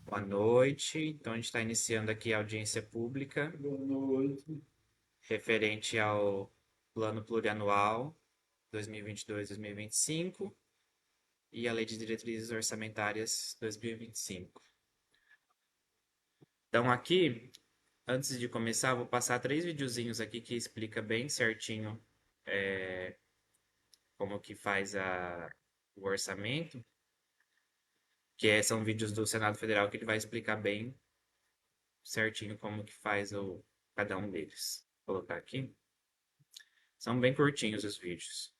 Boa noite. Então, a gente está iniciando aqui a audiência pública Boa noite. referente ao Plano Plurianual 2022-2025 e a Lei de Diretrizes Orçamentárias 2025. Então, aqui, antes de começar, eu vou passar três videozinhos aqui que explica bem certinho como que faz o orçamento, são vídeos do Senado Federal que ele vai explicar bem certinho como que faz cada um deles. Vou colocar aqui. São bem curtinhos os vídeos.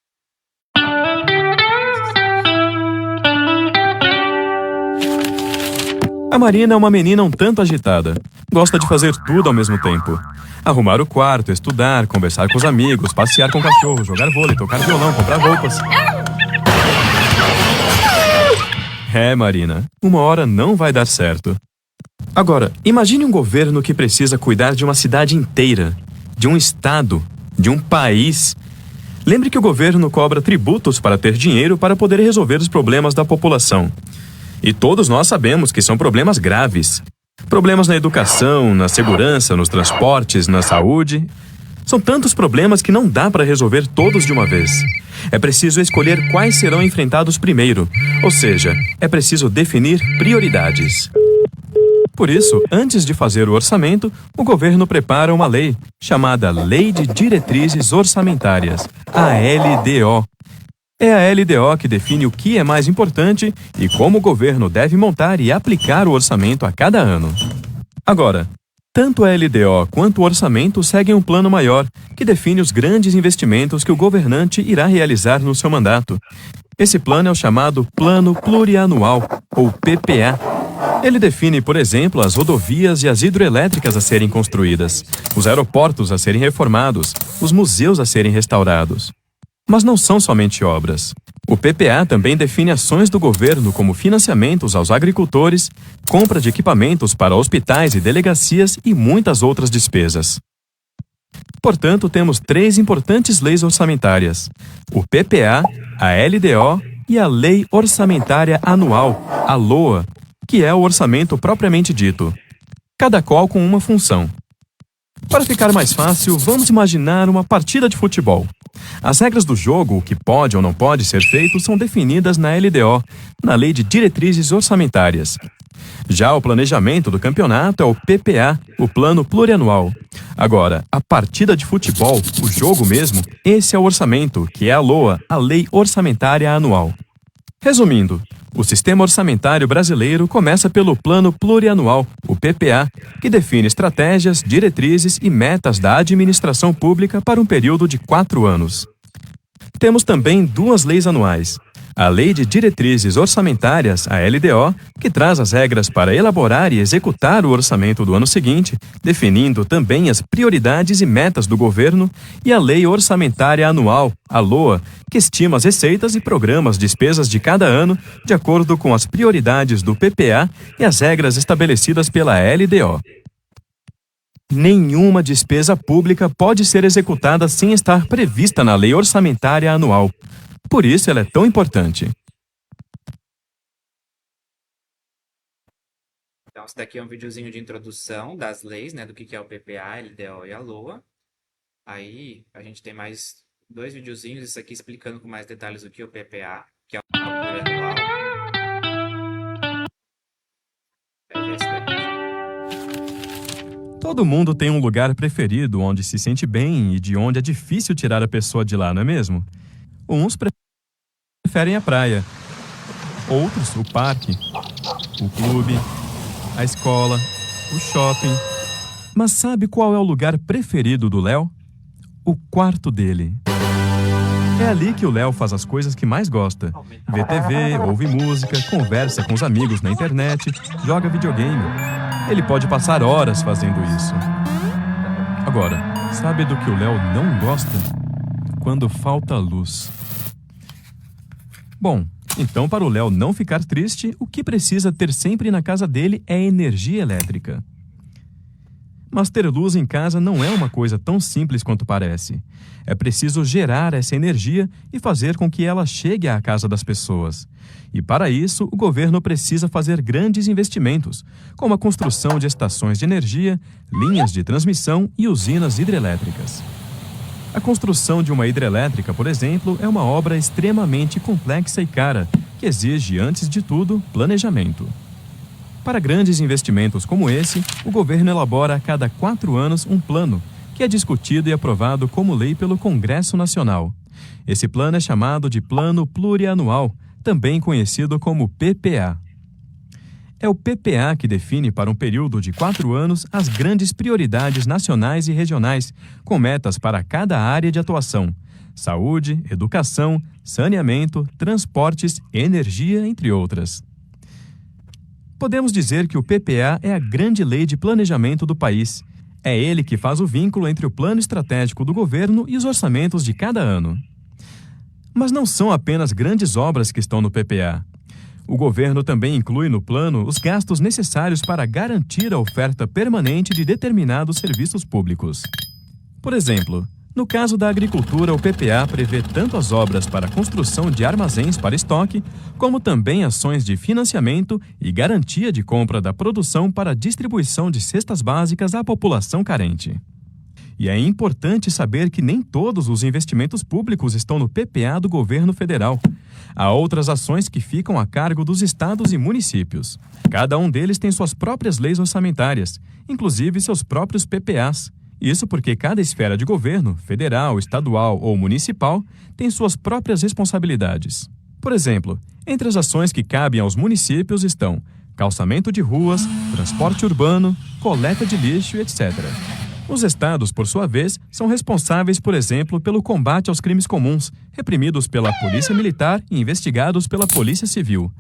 A Marina é uma menina um tanto agitada. Gosta de fazer tudo ao mesmo tempo. Arrumar o quarto, estudar, conversar com os amigos, passear com o cachorro, jogar vôlei, tocar violão, comprar roupas. É, Marina, uma hora não vai dar certo. Agora, imagine um governo que precisa cuidar de uma cidade inteira, de um estado, de um país. Lembre que o governo cobra tributos para ter dinheiro para poder resolver os problemas da população. E todos nós sabemos que são problemas graves. Problemas na educação, na segurança, nos transportes, na saúde. São tantos problemas que não dá para resolver todos de uma vez. É preciso escolher quais serão enfrentados primeiro, ou seja, é preciso definir prioridades. Por isso, antes de fazer o orçamento, o governo prepara uma lei, chamada Lei de Diretrizes Orçamentárias, a LDO. É a LDO que define o que é mais importante e como o governo deve montar e aplicar o orçamento a cada ano. Agora, tanto a LDO quanto o orçamento seguem um plano maior, que define os grandes investimentos que o governante irá realizar no seu mandato. Esse plano é o chamado Plano Plurianual, ou PPA. Ele define, por exemplo, as rodovias e as hidroelétricas a serem construídas, os aeroportos a serem reformados, os museus a serem restaurados. Mas não são somente obras. O PPA também define ações do governo como financiamentos aos agricultores, compra de equipamentos para hospitais e delegacias e muitas outras despesas. Portanto, temos três importantes leis orçamentárias: o PPA, a LDO e a Lei Orçamentária Anual, a LOA, que é o orçamento propriamente dito, cada qual com uma função. Para ficar mais fácil, vamos imaginar uma partida de futebol. As regras do jogo, o que pode ou não pode ser feito, são definidas na LDO, na Lei de Diretrizes Orçamentárias. Já o planejamento do campeonato é o PPA, o Plano Plurianual. Agora, a partida de futebol, o jogo mesmo, esse é o orçamento, que é a LOA, a Lei Orçamentária Anual. Resumindo, o sistema orçamentário brasileiro começa pelo Plano Plurianual, o PPA, que define estratégias, diretrizes e metas da administração pública para um período de 4 anos. Temos também duas leis anuais. A Lei de Diretrizes Orçamentárias, a LDO, que traz as regras para elaborar e executar o orçamento do ano seguinte, definindo também as prioridades e metas do governo, e a Lei Orçamentária Anual, a LOA, que estima as receitas e programa as despesas de cada ano, de acordo com as prioridades do PPA e as regras estabelecidas pela LDO. Nenhuma despesa pública pode ser executada sem estar prevista na Lei Orçamentária Anual. Por isso ela é tão importante. Então, esse daqui é um videozinho de introdução das leis, né, do que é o PPA, a LDO e a LOA. Aí, a gente tem mais dois videozinhos, isso aqui explicando com mais detalhes o que é o PPA, que é o plurianual. É esse daqui. Todo mundo tem um lugar preferido onde se sente bem e de onde é difícil tirar a pessoa de lá, não é mesmo? Uns preferem a praia, outros o parque, o clube, a escola, o shopping. Mas sabe qual é o lugar preferido do Léo? O quarto dele. É ali que o Léo faz as coisas que mais gosta. Vê TV, ouve música, conversa com os amigos na internet, joga videogame. Ele pode passar horas fazendo isso. Agora, sabe do que o Léo não gosta? Quando falta luz. Bom, então para o Léo não ficar triste, o que precisa ter sempre na casa dele é energia elétrica. Mas ter luz em casa não é uma coisa tão simples quanto parece. É preciso gerar essa energia e fazer com que ela chegue à casa das pessoas. E para isso, o governo precisa fazer grandes investimentos, como a construção de estações de energia, linhas de transmissão e usinas hidrelétricas. A construção de uma hidrelétrica, por exemplo, é uma obra extremamente complexa e cara, que exige, antes de tudo, planejamento. Para grandes investimentos como esse, o governo elabora a cada 4 anos um plano, que é discutido e aprovado como lei pelo Congresso Nacional. Esse plano é chamado de Plano Plurianual, também conhecido como PPA. É o PPA que define para um período de 4 anos as grandes prioridades nacionais e regionais, com metas para cada área de atuação: saúde, educação, saneamento, transportes, energia, entre outras. Podemos dizer que o PPA é a grande lei de planejamento do país. É ele que faz o vínculo entre o plano estratégico do governo e os orçamentos de cada ano. Mas não são apenas grandes obras que estão no PPA. O governo também inclui no plano os gastos necessários para garantir a oferta permanente de determinados serviços públicos. Por exemplo, no caso da agricultura, o PPA prevê tanto as obras para a construção de armazéns para estoque, como também ações de financiamento e garantia de compra da produção para a distribuição de cestas básicas à população carente. E é importante saber que nem todos os investimentos públicos estão no PPA do governo federal. Há outras ações que ficam a cargo dos estados e municípios. Cada um deles tem suas próprias leis orçamentárias, inclusive seus próprios PPAs. Isso porque cada esfera de governo, federal, estadual ou municipal, tem suas próprias responsabilidades. Por exemplo, entre as ações que cabem aos municípios estão calçamento de ruas, transporte urbano, coleta de lixo, etc. Os estados, por sua vez, são responsáveis, por exemplo, pelo combate aos crimes comuns, reprimidos pela Polícia Militar e investigados pela Polícia Civil.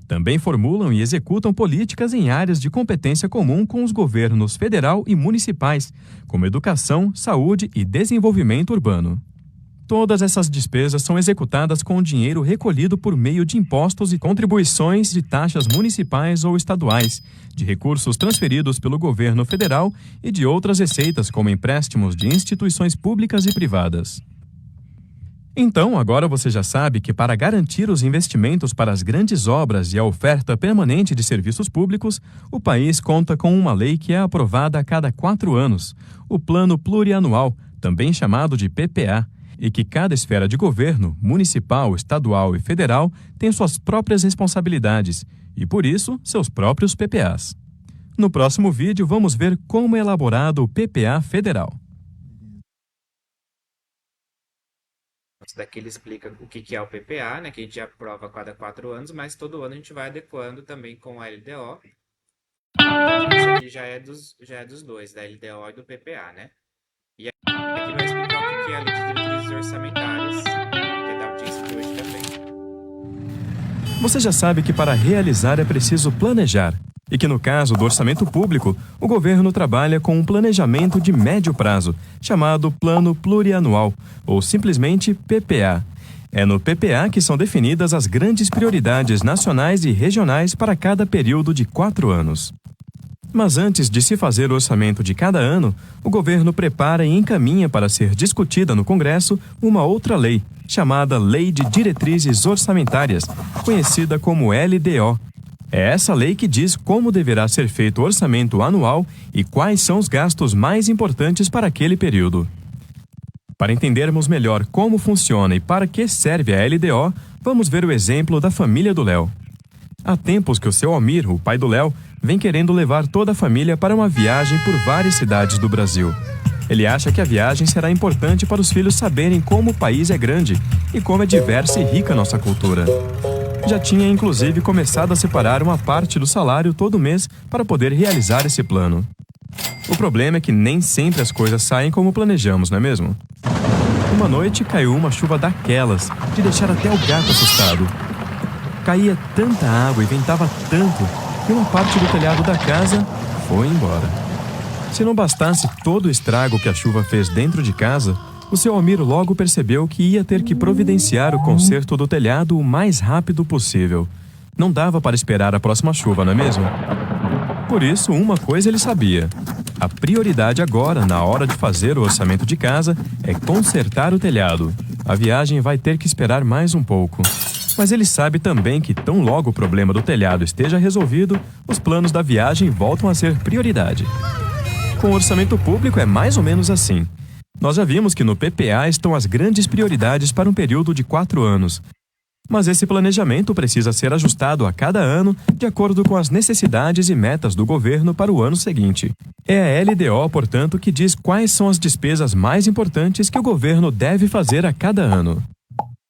Também formulam e executam políticas em áreas de competência comum com os governos federal e municipais, como educação, saúde e desenvolvimento urbano. Todas essas despesas são executadas com dinheiro recolhido por meio de impostos e contribuições de taxas municipais ou estaduais, de recursos transferidos pelo governo federal e de outras receitas como empréstimos de instituições públicas e privadas. Então, agora você já sabe que para garantir os investimentos para as grandes obras e a oferta permanente de serviços públicos, o país conta com uma lei que é aprovada a cada 4 anos, o Plano Plurianual, também chamado de PPA, e que cada esfera de governo, municipal, estadual e federal, tem suas próprias responsabilidades e, por isso, seus próprios PPAs. No próximo vídeo, vamos ver como é elaborado o PPA federal. Isso daqui ele explica o que é o PPA, né? Que a gente aprova a cada 4 anos, mas todo ano a gente vai adequando também com a LDO. Então, isso aqui já é dos dois, da LDO e do PPA, né? E aqui vai explicar o que é a Lei de Diretrizes Orçamentárias, que é da audiência de hoje também. Você já sabe que para realizar é preciso planejar, e que no caso do orçamento público, o governo trabalha com um planejamento de médio prazo, chamado Plano Plurianual, ou simplesmente PPA. É no PPA que são definidas as grandes prioridades nacionais e regionais para cada período de 4 anos. Mas antes de se fazer o orçamento de cada ano, o governo prepara e encaminha para ser discutida no Congresso uma outra lei, chamada Lei de Diretrizes Orçamentárias, conhecida como LDO. É essa lei que diz como deverá ser feito o orçamento anual e quais são os gastos mais importantes para aquele período. Para entendermos melhor como funciona e para que serve a LDO, vamos ver o exemplo da família do Léo. Há tempos que o seu Almir, o pai do Léo, vem querendo levar toda a família para uma viagem por várias cidades do Brasil. Ele acha que a viagem será importante para os filhos saberem como o país é grande e como é diversa e rica nossa cultura. Já tinha inclusive começado a separar uma parte do salário todo mês para poder realizar esse plano. O problema é que nem sempre as coisas saem como planejamos, não é mesmo? Uma noite caiu uma chuva daquelas, de deixar até o gato assustado. Caía tanta água e ventava tanto que uma parte do telhado da casa foi embora. Se não bastasse todo o estrago que a chuva fez dentro de casa, o seu Almir logo percebeu que ia ter que providenciar o conserto do telhado o mais rápido possível. Não dava para esperar a próxima chuva, não é mesmo? Por isso, uma coisa ele sabia: A prioridade agora, na hora de fazer o orçamento de casa, é consertar o telhado. A viagem vai ter que esperar mais um pouco. Mas ele sabe também que tão logo o problema do telhado esteja resolvido, os planos da viagem voltam a ser prioridade. Com o orçamento público é mais ou menos assim. Nós já vimos que no PPA estão as grandes prioridades para um período de 4 anos. Mas esse planejamento precisa ser ajustado a cada ano de acordo com as necessidades e metas do governo para o ano seguinte. É a LDO, portanto, que diz quais são as despesas mais importantes que o governo deve fazer a cada ano.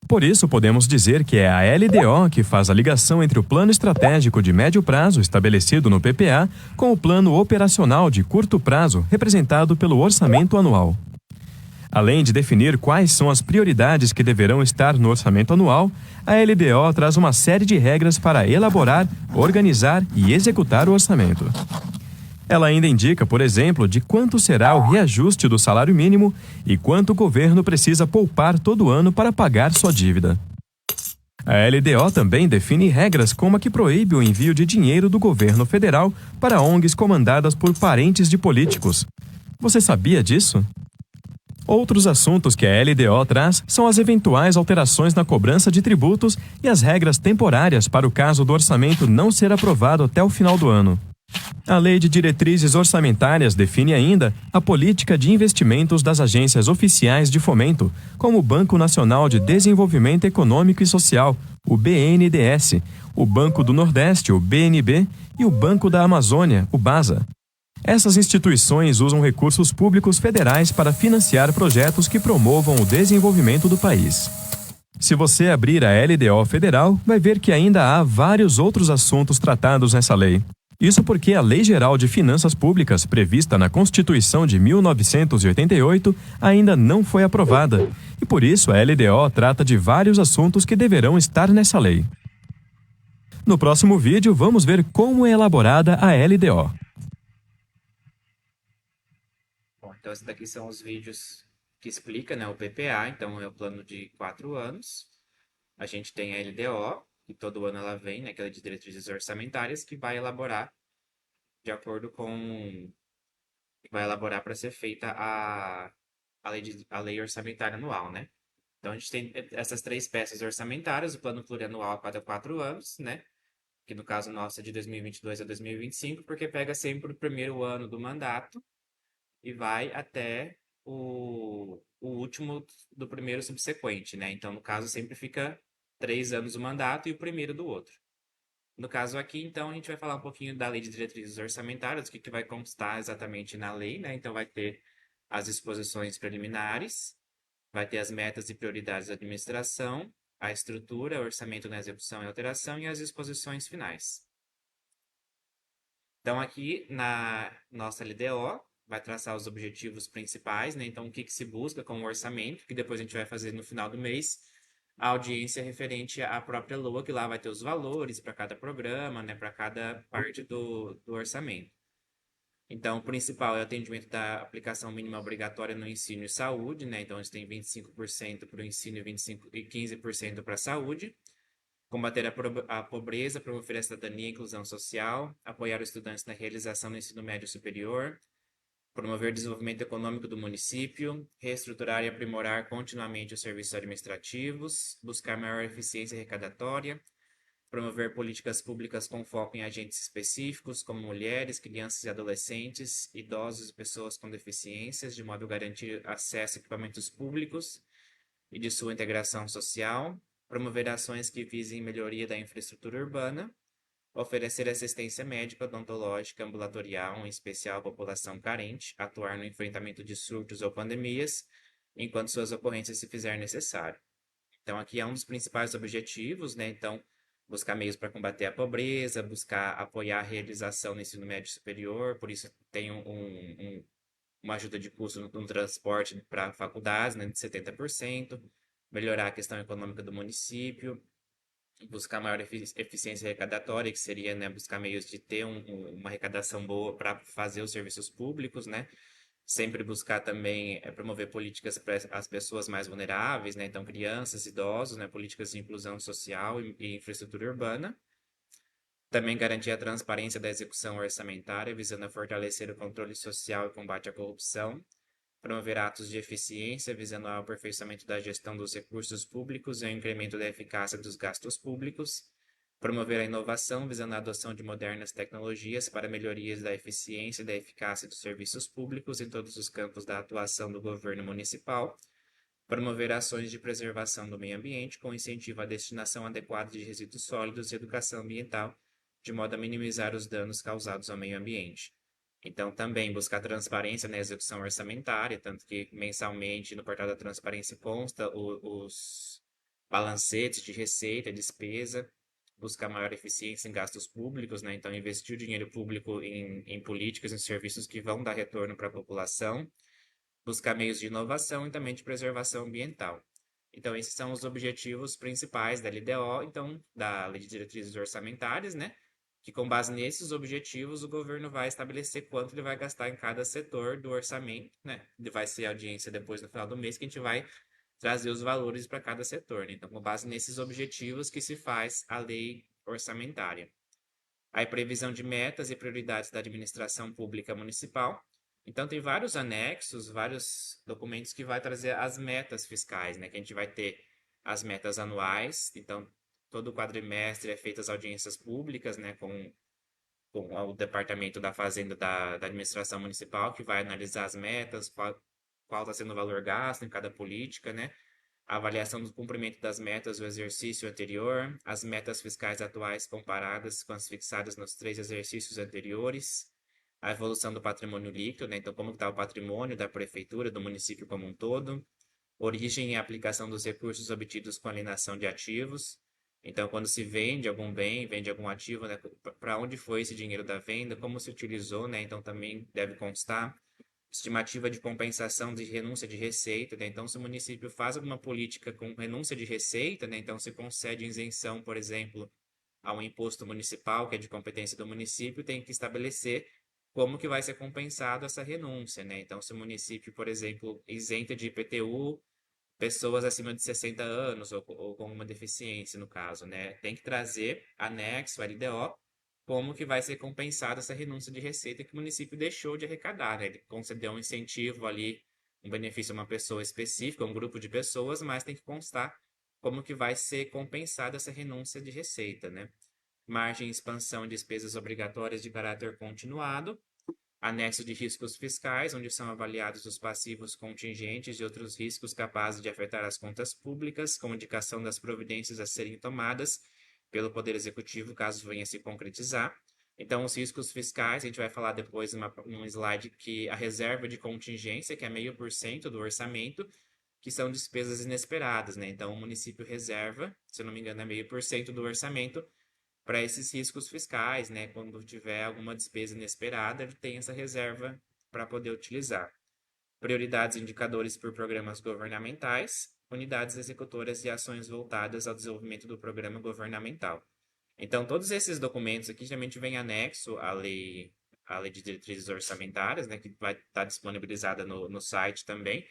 Por isso, podemos dizer que é a LDO que faz a ligação entre o plano estratégico de médio prazo estabelecido no PPA com o plano operacional de curto prazo representado pelo orçamento anual. Além de definir quais são as prioridades que deverão estar no orçamento anual, a LDO traz uma série de regras para elaborar, organizar e executar o orçamento. Ela ainda indica, por exemplo, de quanto será o reajuste do salário mínimo e quanto o governo precisa poupar todo ano para pagar sua dívida. A LDO também define regras como a que proíbe o envio de dinheiro do governo federal para ONGs comandadas por parentes de políticos. Você sabia disso? Outros assuntos que a LDO traz são as eventuais alterações na cobrança de tributos e as regras temporárias para o caso do orçamento não ser aprovado até o final do ano. A Lei de Diretrizes Orçamentárias define ainda a política de investimentos das agências oficiais de fomento, como o Banco Nacional de Desenvolvimento Econômico e Social, o BNDES, o Banco do Nordeste, o BNB, e o Banco da Amazônia, o BASA. Essas instituições usam recursos públicos federais para financiar projetos que promovam o desenvolvimento do país. Se você abrir a LDO federal, vai ver que ainda há vários outros assuntos tratados nessa lei. Isso porque a Lei Geral de Finanças Públicas, prevista na Constituição de 1988, ainda não foi aprovada, e por isso a LDO trata de vários assuntos que deverão estar nessa lei. No próximo vídeo, vamos ver como é elaborada a LDO. Bom, então esses daqui são os vídeos que explica, né, o PPA, então é o plano de 4 anos. A gente tem a LDO, que todo ano ela vem, né, que é a de diretrizes orçamentárias, que vai elaborar de acordo com... vai elaborar para ser feita a lei orçamentária anual, né? Então a gente tem essas 3 peças orçamentárias, o plano plurianual a cada 4 anos, né? Que no caso nosso é de 2022 a 2025, porque pega sempre o primeiro ano do mandato e vai até o último do primeiro subsequente, né? Então, no caso, sempre fica 3 anos o mandato e o primeiro do outro. No caso aqui, então, a gente vai falar um pouquinho da Lei de Diretrizes Orçamentárias, o que vai constar exatamente na lei, né? Então, vai ter as disposições preliminares, vai ter as metas e prioridades da administração, a estrutura, orçamento na execução e alteração e as disposições finais. Então, aqui na nossa LDO, vai traçar os objetivos principais, né? Então, o que se busca com o orçamento, que depois a gente vai fazer no final do mês, a audiência referente à própria LOA, que lá vai ter os valores para cada programa, né? Para cada parte do orçamento. Então, o principal é o atendimento da aplicação mínima obrigatória no ensino e saúde, né? Então, a gente tem 25% para o ensino e 15% para a saúde. Combater a pobreza, promover a cidadania e inclusão social, apoiar os estudantes na realização do ensino médio superior, promover o desenvolvimento econômico do município, reestruturar e aprimorar continuamente os serviços administrativos, buscar maior eficiência arrecadatória, promover políticas públicas com foco em agentes específicos, como mulheres, crianças e adolescentes, idosos e pessoas com deficiências, de modo a garantir acesso a equipamentos públicos e de sua integração social, promover ações que visem melhoria da infraestrutura urbana, oferecer assistência médica, odontológica, ambulatorial, em especial à população carente, atuar no enfrentamento de surtos ou pandemias, enquanto suas ocorrências se fizer necessário. Então, aqui é um dos principais objetivos, né? Então, buscar meios para combater a pobreza, buscar apoiar a realização no ensino médio superior, por isso tem uma ajuda de custo no transporte para faculdades, né, de 70%, melhorar a questão econômica do município, buscar maior eficiência arrecadatória, que seria, né, buscar meios de ter uma arrecadação boa para fazer os serviços públicos, né? Sempre buscar também promover políticas para as pessoas mais vulneráveis, né? Então, crianças, idosos, né? Políticas de inclusão social e infraestrutura urbana. Também garantir a transparência da execução orçamentária, visando a fortalecer o controle social e combate à corrupção. Promover atos de eficiência, visando ao aperfeiçoamento da gestão dos recursos públicos e ao incremento da eficácia dos gastos públicos. Promover a inovação, visando a adoção de modernas tecnologias para melhorias da eficiência e da eficácia dos serviços públicos em todos os campos da atuação do governo municipal. Promover ações de preservação do meio ambiente com incentivo à destinação adequada de resíduos sólidos e educação ambiental, de modo a minimizar os danos causados ao meio ambiente. Então, também buscar transparência na execução orçamentária, tanto que mensalmente no portal da transparência consta os balancetes de receita, despesa, buscar maior eficiência em gastos públicos, né? Então, investir o dinheiro público em políticas e serviços que vão dar retorno para a população, buscar meios de inovação e também de preservação ambiental. Então, esses são os objetivos principais da LDO, então, da Lei de Diretrizes Orçamentárias, né? Que com base nesses objetivos, o governo vai estabelecer quanto ele vai gastar em cada setor do orçamento, né? Vai ser audiência depois no final do mês que a gente vai trazer os valores para cada setor, né? Então, com base nesses objetivos que se faz a lei orçamentária. Aí, previsão de metas e prioridades da administração pública municipal. Então, tem vários anexos, vários documentos que vai trazer as metas fiscais, né? Que a gente vai ter as metas anuais. Então, todo quadrimestre é feitas audiências públicas, né? Com o Departamento da Fazenda da Administração Municipal, que vai analisar as metas, qual está sendo o valor gasto em cada política, né? A avaliação do cumprimento das metas do exercício anterior, as metas fiscais atuais comparadas com as fixadas nos 3 exercícios anteriores, a evolução do patrimônio líquido, né? Então, como está o patrimônio da prefeitura, do município como um todo, origem e aplicação dos recursos obtidos com alienação de ativos. Então, quando se vende algum bem, vende algum ativo, né? Para onde foi esse dinheiro da venda, como se utilizou, né? Então, também deve constar estimativa de compensação de renúncia de receita, né? Então, se o município faz alguma política com renúncia de receita, né? Então se concede isenção, por exemplo, a um imposto municipal, que é de competência do município, tem que estabelecer como que vai ser compensado essa renúncia, né? Então, se o município, por exemplo, isenta de IPTU pessoas acima de 60 anos ou com uma deficiência, no caso, né? Tem que trazer anexo, LDO, como que vai ser compensada essa renúncia de receita que o município deixou de arrecadar, né? Ele concedeu um incentivo ali, um benefício a uma pessoa específica, a um grupo de pessoas, mas tem que constar como que vai ser compensada essa renúncia de receita, né? Margem e expansão de despesas obrigatórias de caráter continuado, anexo de riscos fiscais, onde são avaliados os passivos contingentes e outros riscos capazes de afetar as contas públicas, com indicação das providências a serem tomadas pelo Poder Executivo, caso venha se concretizar. Então, os riscos fiscais, a gente vai falar depois num slide que a reserva de contingência, que é 0,5% do orçamento, que são despesas inesperadas, né? Então, o município reserva, se eu não me engano, é 0,5% do orçamento para esses riscos fiscais, né? Quando tiver alguma despesa inesperada, ele tem essa reserva para poder utilizar. Prioridades e indicadores por programas governamentais, unidades executoras e ações voltadas ao desenvolvimento do programa governamental. Então, todos esses documentos aqui geralmente vêm anexo à lei de diretrizes orçamentárias, né, que vai estar disponibilizada no site também,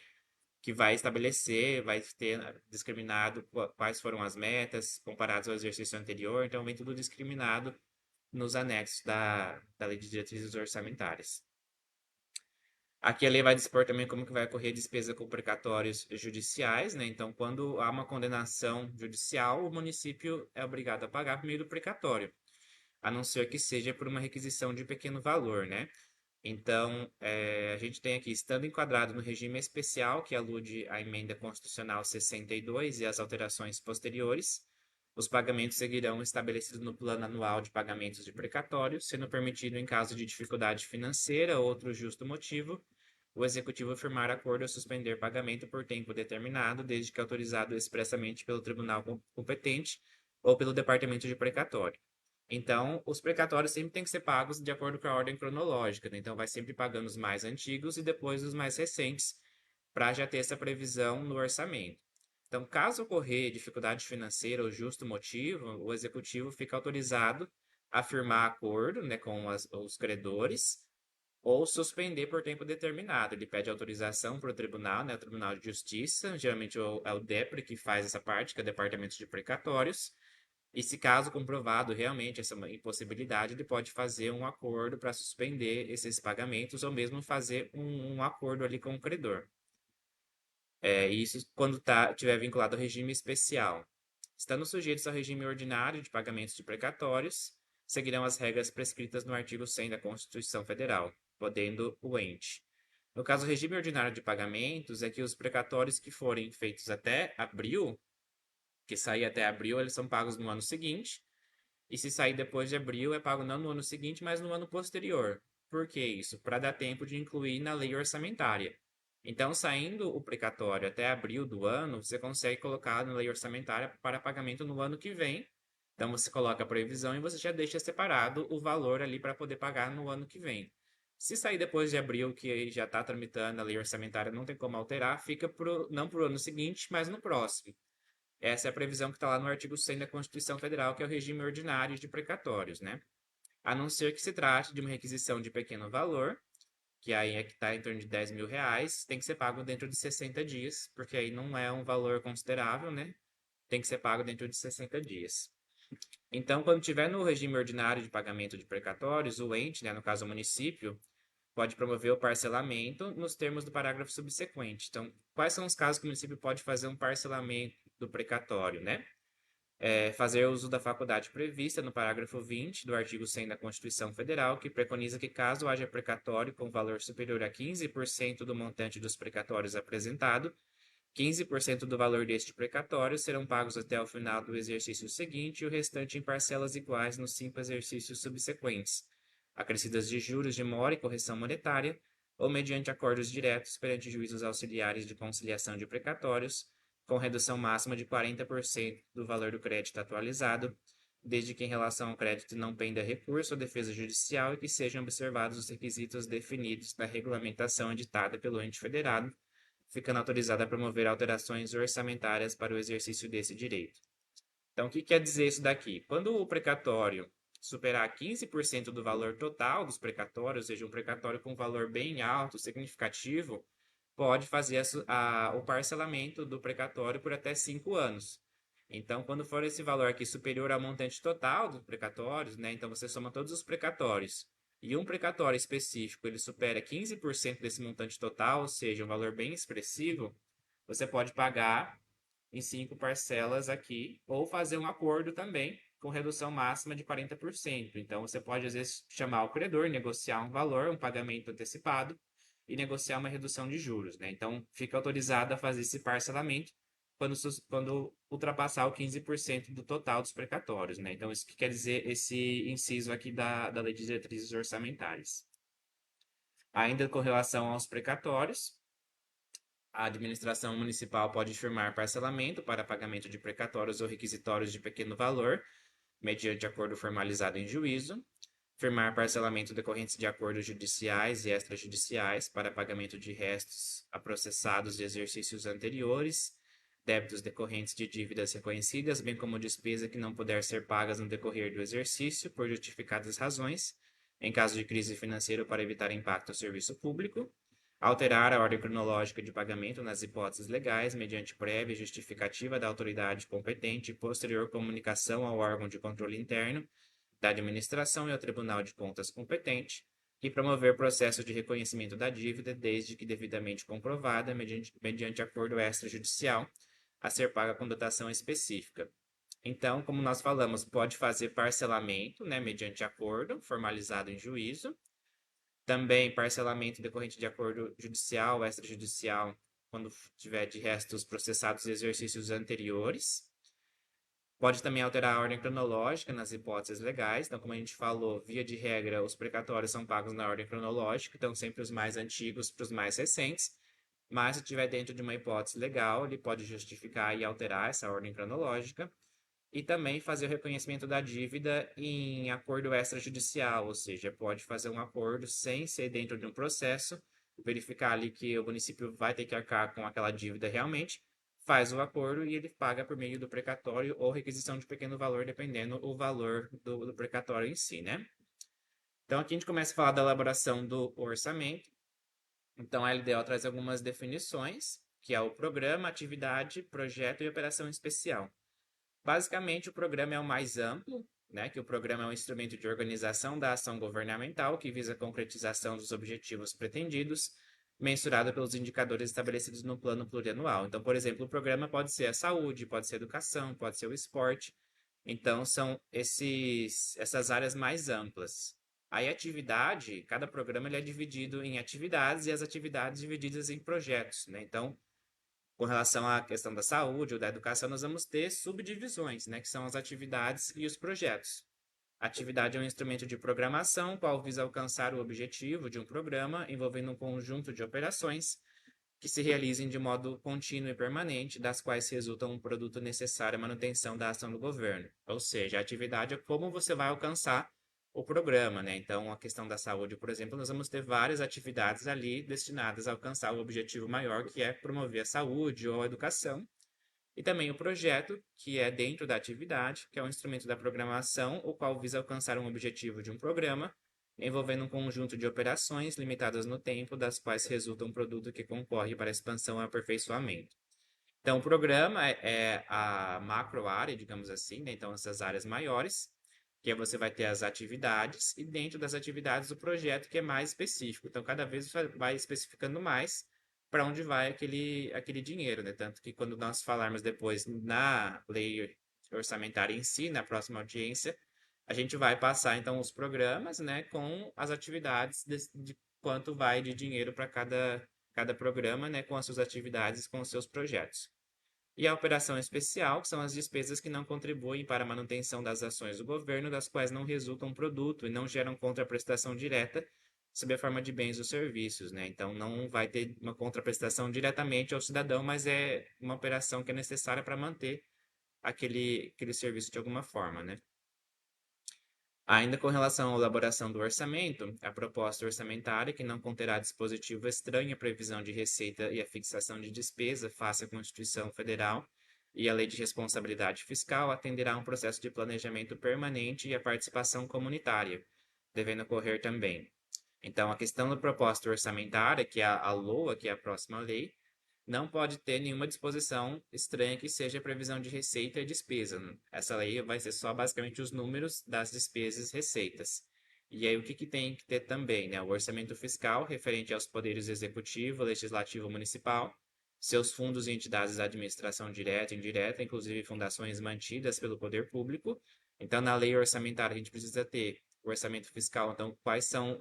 que vai estabelecer, vai ter discriminado quais foram as metas comparadas ao exercício anterior, então vem tudo discriminado nos anexos da Lei de Diretrizes Orçamentárias. Aqui a lei vai dispor também como que vai ocorrer despesa com precatórios judiciais, né? Então, quando há uma condenação judicial, o município é obrigado a pagar por meio do precatório, a não ser que seja por uma requisição de pequeno valor, né? Então, a gente tem aqui, estando enquadrado no regime especial que alude à emenda constitucional 62 e às alterações posteriores, os pagamentos seguirão estabelecidos no plano anual de pagamentos de precatório, sendo permitido, em caso de dificuldade financeira ou outro justo motivo, o executivo firmar acordo a suspender pagamento por tempo determinado, desde que autorizado expressamente pelo tribunal competente ou pelo departamento de precatório. Então, os precatórios sempre têm que ser pagos de acordo com a ordem cronológica, né? Então, vai sempre pagando os mais antigos e depois os mais recentes, para já ter essa previsão no orçamento. Então, caso ocorrer dificuldade financeira ou justo motivo, o executivo fica autorizado a firmar acordo, né, com os credores ou suspender por tempo determinado. Ele pede autorização para o tribunal, né, o Tribunal de Justiça, geralmente é o DEPRE que faz essa parte, que é o Departamento de Precatórios, E se caso comprovado realmente essa impossibilidade, ele pode fazer um acordo para suspender esses pagamentos ou mesmo fazer um acordo ali com o credor. Isso quando tiver vinculado ao regime especial. Estando sujeitos ao regime ordinário de pagamentos de precatórios, seguirão as regras prescritas no artigo 100 da Constituição Federal, podendo o ente. No caso, o regime ordinário de pagamentos é que os precatórios que forem feitos até abril, que sair até abril, eles são pagos no ano seguinte, e se sair depois de abril, é pago não no ano seguinte, mas no ano posterior. Por que isso? Para dar tempo de incluir na lei orçamentária. Então, saindo o precatório até abril do ano, você consegue colocar na lei orçamentária para pagamento no ano que vem. Então, você coloca a previsão e você já deixa separado o valor ali para poder pagar no ano que vem. Se sair depois de abril, que já está tramitando a lei orçamentária, não tem como alterar, fica não para o ano seguinte, mas no próximo. Essa é a previsão que está lá no artigo 100 da Constituição Federal, que é o regime ordinário de precatórios, né? A não ser que se trate de uma requisição de pequeno valor, que aí é que está em torno de R$ 10.000, tem que ser pago dentro de 60 dias, porque aí não é um valor considerável, né? Tem que ser pago dentro de 60 dias. Então, quando tiver no regime ordinário de pagamento de precatórios, o ente, né, no caso o município, pode promover o parcelamento nos termos do parágrafo subsequente. Então, quais são os casos que o município pode fazer um parcelamento do precatório, né? Fazer uso da faculdade prevista no parágrafo 20 do artigo 100 da Constituição Federal, que preconiza que, caso haja precatório com valor superior a 15% do montante dos precatórios apresentado, 15% do valor deste precatório serão pagos até o final do exercício seguinte e o restante em parcelas iguais nos 5 exercícios subsequentes, acrescidas de juros de mora e correção monetária, ou mediante acordos diretos perante juízos auxiliares de conciliação de precatórios, com redução máxima de 40% do valor do crédito atualizado, desde que em relação ao crédito não penda recurso ou defesa judicial e que sejam observados os requisitos definidos na regulamentação editada pelo ente federado, ficando autorizado a promover alterações orçamentárias para o exercício desse direito. Então, o que quer dizer isso daqui? Quando o precatório superar 15% do valor total dos precatórios, ou seja, um precatório com valor bem alto, significativo, pode fazer o parcelamento do precatório por até 5 anos. Então, quando for esse valor aqui superior ao montante total dos precatórios, né? Então você soma todos os precatórios e um precatório específico ele supera 15% desse montante total, ou seja, um valor bem expressivo, você pode pagar em 5 parcelas aqui, ou fazer um acordo também com redução máxima de 40%. Então, você pode, às vezes, chamar o credor, negociar um valor, um pagamento antecipado, e negociar uma redução de juros, né? Então, fica autorizado a fazer esse parcelamento quando ultrapassar o 15% do total dos precatórios, né? Então, isso que quer dizer esse inciso aqui da Lei de Diretrizes Orçamentárias. Ainda com relação aos precatórios, a administração municipal pode firmar parcelamento para pagamento de precatórios ou requisitórios de pequeno valor, mediante acordo formalizado em juízo, firmar parcelamento decorrentes de acordos judiciais e extrajudiciais para pagamento de restos a processados de exercícios anteriores, débitos decorrentes de dívidas reconhecidas, bem como despesa que não puder ser pagas no decorrer do exercício por justificadas razões, em caso de crise financeira ou para evitar impacto ao serviço público, alterar a ordem cronológica de pagamento nas hipóteses legais, mediante prévia justificativa da autoridade competente e posterior comunicação ao órgão de controle interno da administração e ao Tribunal de Contas competente, e promover processo de reconhecimento da dívida, desde que devidamente comprovada, mediante acordo extrajudicial, a ser paga com dotação específica. Então, como nós falamos, pode fazer parcelamento, né, mediante acordo formalizado em juízo, também parcelamento decorrente de acordo judicial, extrajudicial, quando tiver de restos processados em exercícios anteriores. Pode também alterar a ordem cronológica nas hipóteses legais. Então, como a gente falou, via de regra, os precatórios são pagos na ordem cronológica, então sempre os mais antigos para os mais recentes. Mas se estiver dentro de uma hipótese legal, ele pode justificar e alterar essa ordem cronológica. E também fazer o reconhecimento da dívida em acordo extrajudicial, ou seja, pode fazer um acordo sem ser dentro de um processo, verificar ali que o município vai ter que arcar com aquela dívida realmente, faz o acordo e ele paga por meio do precatório ou requisição de pequeno valor, dependendo o valor do precatório em si, né? Então aqui a gente começa a falar da elaboração do orçamento. Então a LDO traz algumas definições, que é o programa, atividade, projeto e operação especial. Basicamente, o programa é o mais amplo, né? Que o programa é um instrumento de organização da ação governamental que visa a concretização dos objetivos pretendidos, mensurado pelos indicadores estabelecidos no plano plurianual. Então, por exemplo, o programa pode ser a saúde, pode ser a educação, pode ser o esporte. Então, são essas áreas mais amplas. Aí, atividade, cada programa ele é dividido em atividades e as atividades divididas em projetos, né? Então, com relação à questão da saúde ou da educação, nós vamos ter subdivisões, né, que são as atividades e os projetos. A atividade é um instrumento de programação, qual visa alcançar o objetivo de um programa envolvendo um conjunto de operações que se realizem de modo contínuo e permanente, das quais resulta um produto necessário à manutenção da ação do governo. Ou seja, a atividade é como você vai alcançar o programa, né? Então, a questão da saúde, por exemplo, nós vamos ter várias atividades ali destinadas a alcançar o objetivo maior, que é promover a saúde ou a educação. E também o projeto, que é dentro da atividade, que é um instrumento da programação, o qual visa alcançar um objetivo de um programa, envolvendo um conjunto de operações limitadas no tempo, das quais resulta um produto que concorre para a expansão e aperfeiçoamento. Então, o programa é a macro área, digamos assim, né? Então, essas áreas maiores, que aí você vai ter as atividades, e dentro das atividades o projeto, que é mais específico. Então, cada vez vai especificando mais para onde vai aquele dinheiro, né? Tanto que quando nós falarmos depois na lei orçamentária em si, na próxima audiência, a gente vai passar então os programas, né, com as atividades de quanto vai de dinheiro para cada programa, né, com as suas atividades, com os seus projetos. E a operação especial, que são as despesas que não contribuem para a manutenção das ações do governo, das quais não resulta um produto e não geram contraprestação direta sob a forma de bens ou serviços, né? Então não vai ter uma contraprestação diretamente ao cidadão, mas é uma operação que é necessária para manter aquele serviço de alguma forma, né? Ainda com relação à elaboração do orçamento, a proposta orçamentária, que não conterá dispositivo estranho à previsão de receita e à fixação de despesa face à Constituição Federal e à Lei de Responsabilidade Fiscal, atenderá a um processo de planejamento permanente e à participação comunitária, devendo ocorrer também. Então, a questão da proposta orçamentária, que é a LOA, que é a próxima lei, não pode ter nenhuma disposição estranha que seja a previsão de receita e despesa. Essa lei vai ser só basicamente os números das despesas e receitas. E aí o que tem que ter também, né? O orçamento fiscal referente aos poderes executivo, legislativo, municipal, seus fundos e entidades da administração direta e indireta, inclusive fundações mantidas pelo poder público. Então, na lei orçamentária, a gente precisa ter o orçamento fiscal. Então, quais são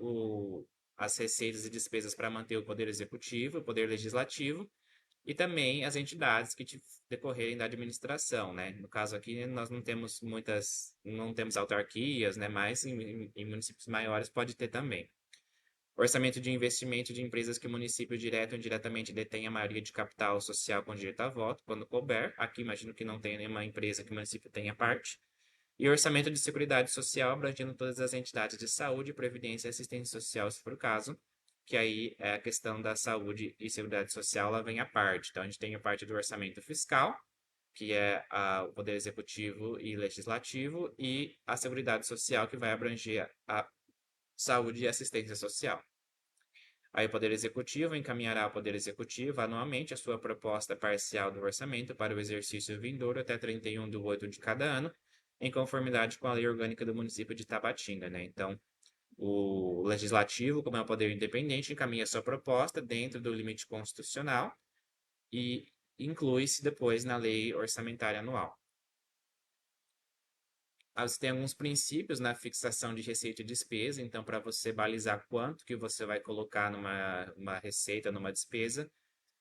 as receitas e despesas para manter o poder executivo, o poder legislativo, e também as entidades que decorrerem da administração, né? No caso aqui, nós não temos não temos autarquias, né? Mas em municípios maiores pode ter também. Orçamento de investimento de empresas que o município direto ou indiretamente detém a maioria de capital social com direito a voto, quando couber. Aqui imagino que não tenha nenhuma empresa que o município tenha parte. E orçamento de seguridade social, abrangendo todas as entidades de saúde, previdência e assistência social, se for o caso, que aí é a questão da saúde e seguridade social, ela vem à parte. Então, a gente tem a parte do orçamento fiscal, que é o poder executivo e legislativo, e a seguridade social, que vai abranger a saúde e assistência social. Aí o Poder Executivo encaminhará ao Poder Executivo anualmente a sua proposta parcial do orçamento para o exercício vindouro até 31/8 de cada ano, em conformidade com a Lei Orgânica do município de Tabatinga, né? Então, o Legislativo, como é um poder independente, encaminha sua proposta dentro do limite constitucional e inclui-se depois na Lei Orçamentária Anual. Você tem alguns princípios na fixação de receita e despesa, então para você balizar quanto que você vai colocar numa uma receita, numa despesa,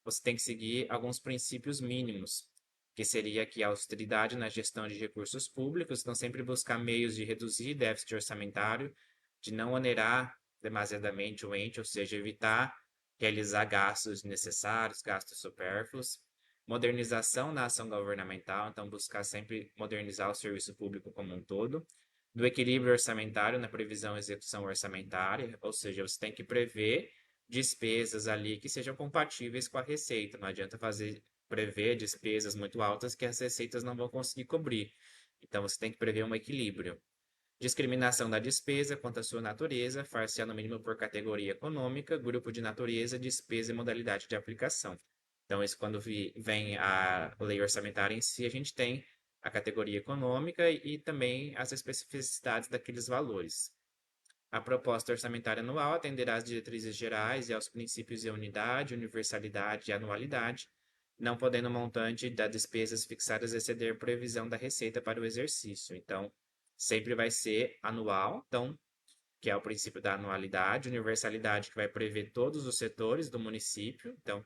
você tem que seguir alguns princípios mínimos, que seria aqui a austeridade na gestão de recursos públicos, então sempre buscar meios de reduzir déficit orçamentário, de não onerar demasiadamente o ente, ou seja, evitar realizar gastos desnecessários, gastos supérfluos, modernização na ação governamental, então buscar sempre modernizar o serviço público como um todo, do equilíbrio orçamentário na previsão e execução orçamentária, ou seja, você tem que prever despesas ali que sejam compatíveis com a receita. Não adianta prever despesas muito altas que as receitas não vão conseguir cobrir. Então você tem que prever um equilíbrio. Discriminação da despesa quanto à sua natureza, far-se-á no mínimo por categoria econômica, grupo de natureza, despesa e modalidade de aplicação. Então, isso quando vem a lei orçamentária em si, a gente tem a categoria econômica e também as especificidades daqueles valores. A proposta orçamentária anual atenderá às diretrizes gerais e aos princípios de unidade, universalidade e anualidade, não podendo o montante das despesas fixadas exceder a previsão da receita para o exercício. Então, sempre vai ser anual, então, que é o princípio da anualidade, universalidade, que vai prever todos os setores do município, então,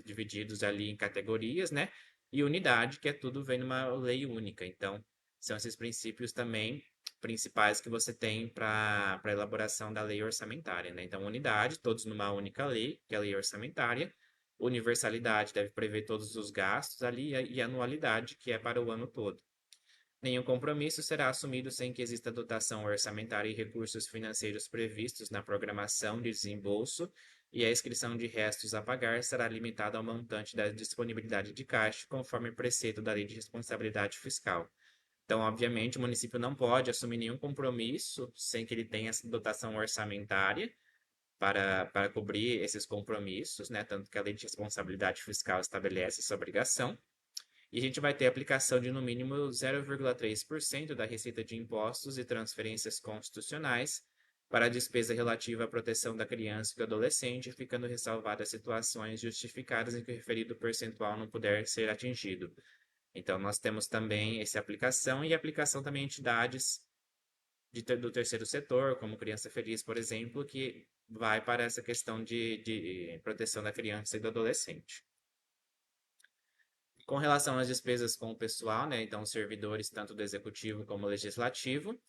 divididos ali em categorias, né? E unidade, que é tudo vem numa lei única. Então, são esses princípios também principais que você tem para a elaboração da lei orçamentária, né? Então, unidade, todos numa única lei, que é a lei orçamentária. Universalidade deve prever todos os gastos ali e anualidade, que é para o ano todo. Nenhum compromisso será assumido sem que exista dotação orçamentária e recursos financeiros previstos na programação de desembolso, e a inscrição de restos a pagar será limitada ao montante da disponibilidade de caixa, conforme preceito da Lei de Responsabilidade Fiscal. Então, obviamente, o município não pode assumir nenhum compromisso sem que ele tenha essa dotação orçamentária para cobrir esses compromissos, né? Tanto que a Lei de Responsabilidade Fiscal estabelece essa obrigação. E a gente vai ter aplicação de no mínimo 0,3% da receita de impostos e transferências constitucionais para a despesa relativa à proteção da criança e do adolescente, ficando ressalvadas situações justificadas em que o referido percentual não puder ser atingido. Então, nós temos também essa aplicação e aplicação também a entidades do terceiro setor, como Criança Feliz, por exemplo, que vai para essa questão de proteção da criança e do adolescente. Com relação às despesas com o pessoal, né, então servidores tanto do executivo como do legislativo,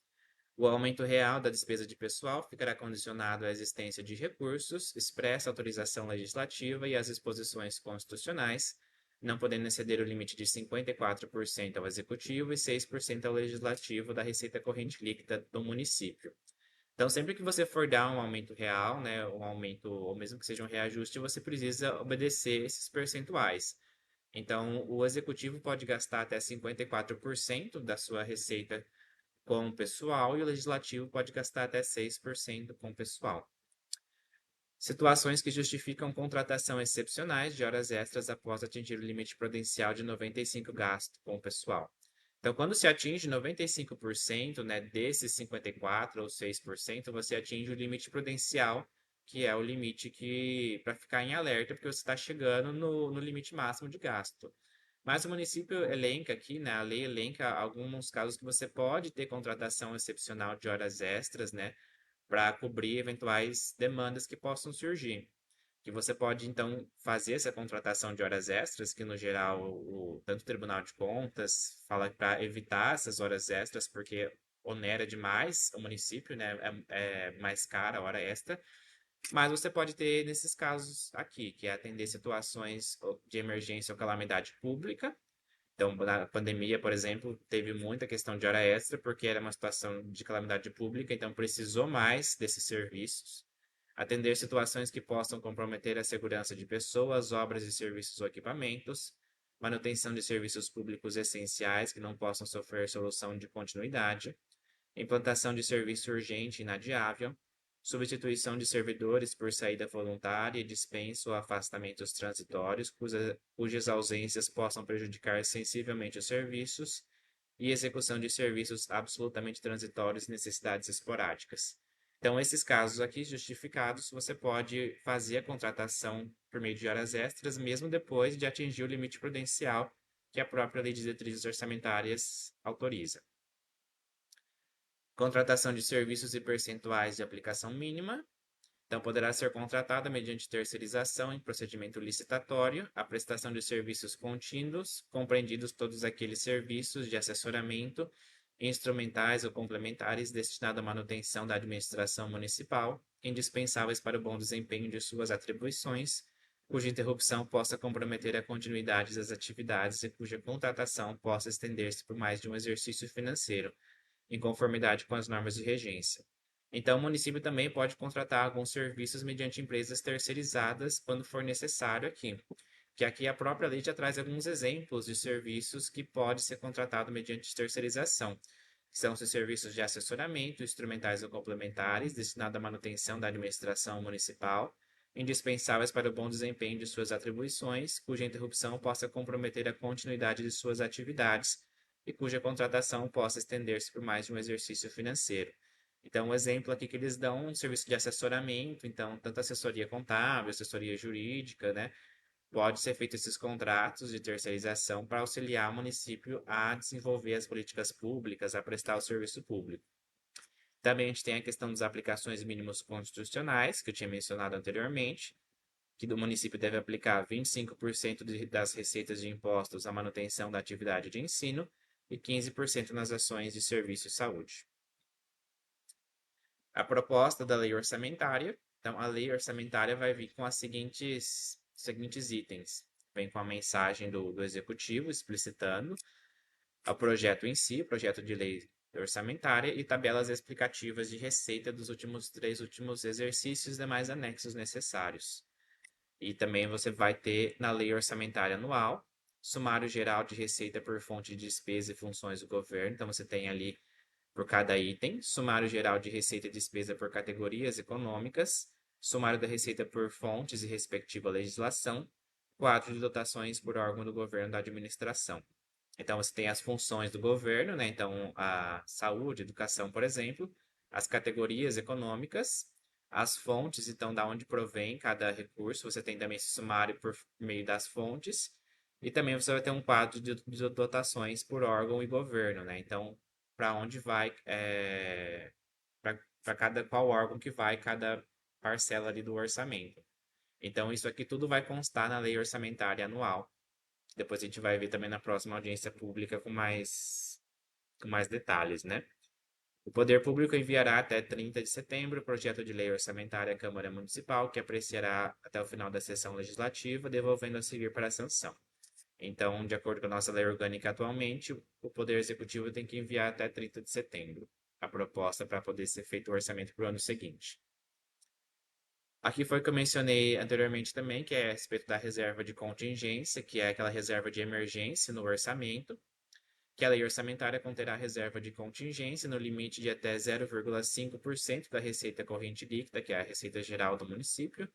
o aumento real da despesa de pessoal ficará condicionado à existência de recursos, expressa autorização legislativa e às disposições constitucionais, não podendo exceder o limite de 54% ao executivo e 6% ao legislativo da receita corrente líquida do município. Então, sempre que você for dar um aumento real, né, um aumento, ou mesmo que seja um reajuste, você precisa obedecer esses percentuais. Então, o executivo pode gastar até 54% da sua receita com o pessoal e o legislativo pode gastar até 6% com o pessoal. Situações que justificam contratação excepcionais de horas extras após atingir o limite prudencial de 95 gasto com o pessoal. Então, quando se atinge 95%, né, desses 54% ou 6%, você atinge o limite prudencial, que é o limite que para ficar em alerta, porque você está chegando no limite máximo de gasto. Mas o município elenca aqui, né, a lei elenca alguns casos que você pode ter contratação excepcional de horas extras, né, para cobrir eventuais demandas que possam surgir. Que você pode, então, fazer essa contratação de horas extras, que no geral, tanto o Tribunal de Contas fala para evitar essas horas extras, porque onera demais o município, né? É mais cara a hora extra. Mas você pode ter nesses casos aqui, que é atender situações de emergência ou calamidade pública. Então, na pandemia, por exemplo, teve muita questão de hora extra, porque era uma situação de calamidade pública, então precisou mais desses serviços. Atender situações que possam comprometer a segurança de pessoas, obras e serviços ou equipamentos. Manutenção de serviços públicos essenciais que não possam sofrer solução de continuidade. Implantação de serviço urgente e inadiável. Substituição de servidores por saída voluntária e dispensa ou afastamentos transitórios, cujas ausências possam prejudicar sensivelmente os serviços, e execução de serviços absolutamente transitórios e necessidades esporádicas. Então, esses casos aqui justificados, você pode fazer a contratação por meio de horas extras, mesmo depois de atingir o limite prudencial que a própria Lei de Diretrizes Orçamentárias autoriza. Contratação de serviços e percentuais de aplicação mínima. Então, poderá ser contratada mediante terceirização em procedimento licitatório a prestação de serviços contínuos, compreendidos todos aqueles serviços de assessoramento, instrumentais ou complementares destinados à manutenção da administração municipal, indispensáveis para o bom desempenho de suas atribuições, cuja interrupção possa comprometer a continuidade das atividades e cuja contratação possa estender-se por mais de um exercício financeiro, em conformidade com as normas de regência. Então, o município também pode contratar alguns serviços mediante empresas terceirizadas quando for necessário aqui. Que aqui a própria lei já traz alguns exemplos de serviços que pode ser contratado mediante terceirização. São os serviços de assessoramento, instrumentais ou complementares, destinados à manutenção da administração municipal, indispensáveis para o bom desempenho de suas atribuições, cuja interrupção possa comprometer a continuidade de suas atividades, e cuja contratação possa estender-se por mais de um exercício financeiro. Então, um exemplo aqui que eles dão um serviço de assessoramento, então, tanto assessoria contábil, assessoria jurídica, né? Pode ser feito esses contratos de terceirização para auxiliar o município a desenvolver as políticas públicas, a prestar o serviço público. Também a gente tem a questão das aplicações mínimos constitucionais, que eu tinha mencionado anteriormente, que o município deve aplicar 25% das receitas de impostos à manutenção da atividade de ensino e 15% nas ações de serviço e saúde. A proposta da lei orçamentária. Então, a lei orçamentária vai vir com as seguintes itens. Vem com a mensagem do executivo explicitando o projeto em si, projeto de lei orçamentária e tabelas explicativas de receita dos três últimos exercícios e demais anexos necessários. E também você vai ter na lei orçamentária anual, sumário geral de receita por fonte de despesa e funções do governo. Então você tem ali por cada item, sumário geral de receita e despesa por categorias econômicas, sumário da receita por fontes e respectiva legislação, quadro de dotações por órgão do governo da administração. Então, você tem as funções do governo, né? Então, a saúde, educação, por exemplo, as categorias econômicas, as fontes, então, da onde provém cada recurso. Você tem também esse sumário por meio das fontes. E também você vai ter um quadro de dotações por órgão e governo, né? Então, para onde vai, para cada qual órgão que vai cada parcela ali do orçamento. Então, isso aqui tudo vai constar na lei orçamentária anual. Depois a gente vai ver também na próxima audiência pública com mais detalhes, né? O Poder Público enviará até 30 de setembro o projeto de lei orçamentária à Câmara Municipal, que apreciará até o final da sessão legislativa, devolvendo a seguir para a sanção. Então, de acordo com a nossa lei orgânica atualmente, o Poder Executivo tem que enviar até 30 de setembro a proposta para poder ser feito o orçamento para o ano seguinte. Aqui foi o que eu mencionei anteriormente também, que é a respeito da reserva de contingência, que é aquela reserva de emergência no orçamento, que a lei orçamentária conterá reserva de contingência no limite de até 0,5% da receita corrente líquida, que é a receita geral do município,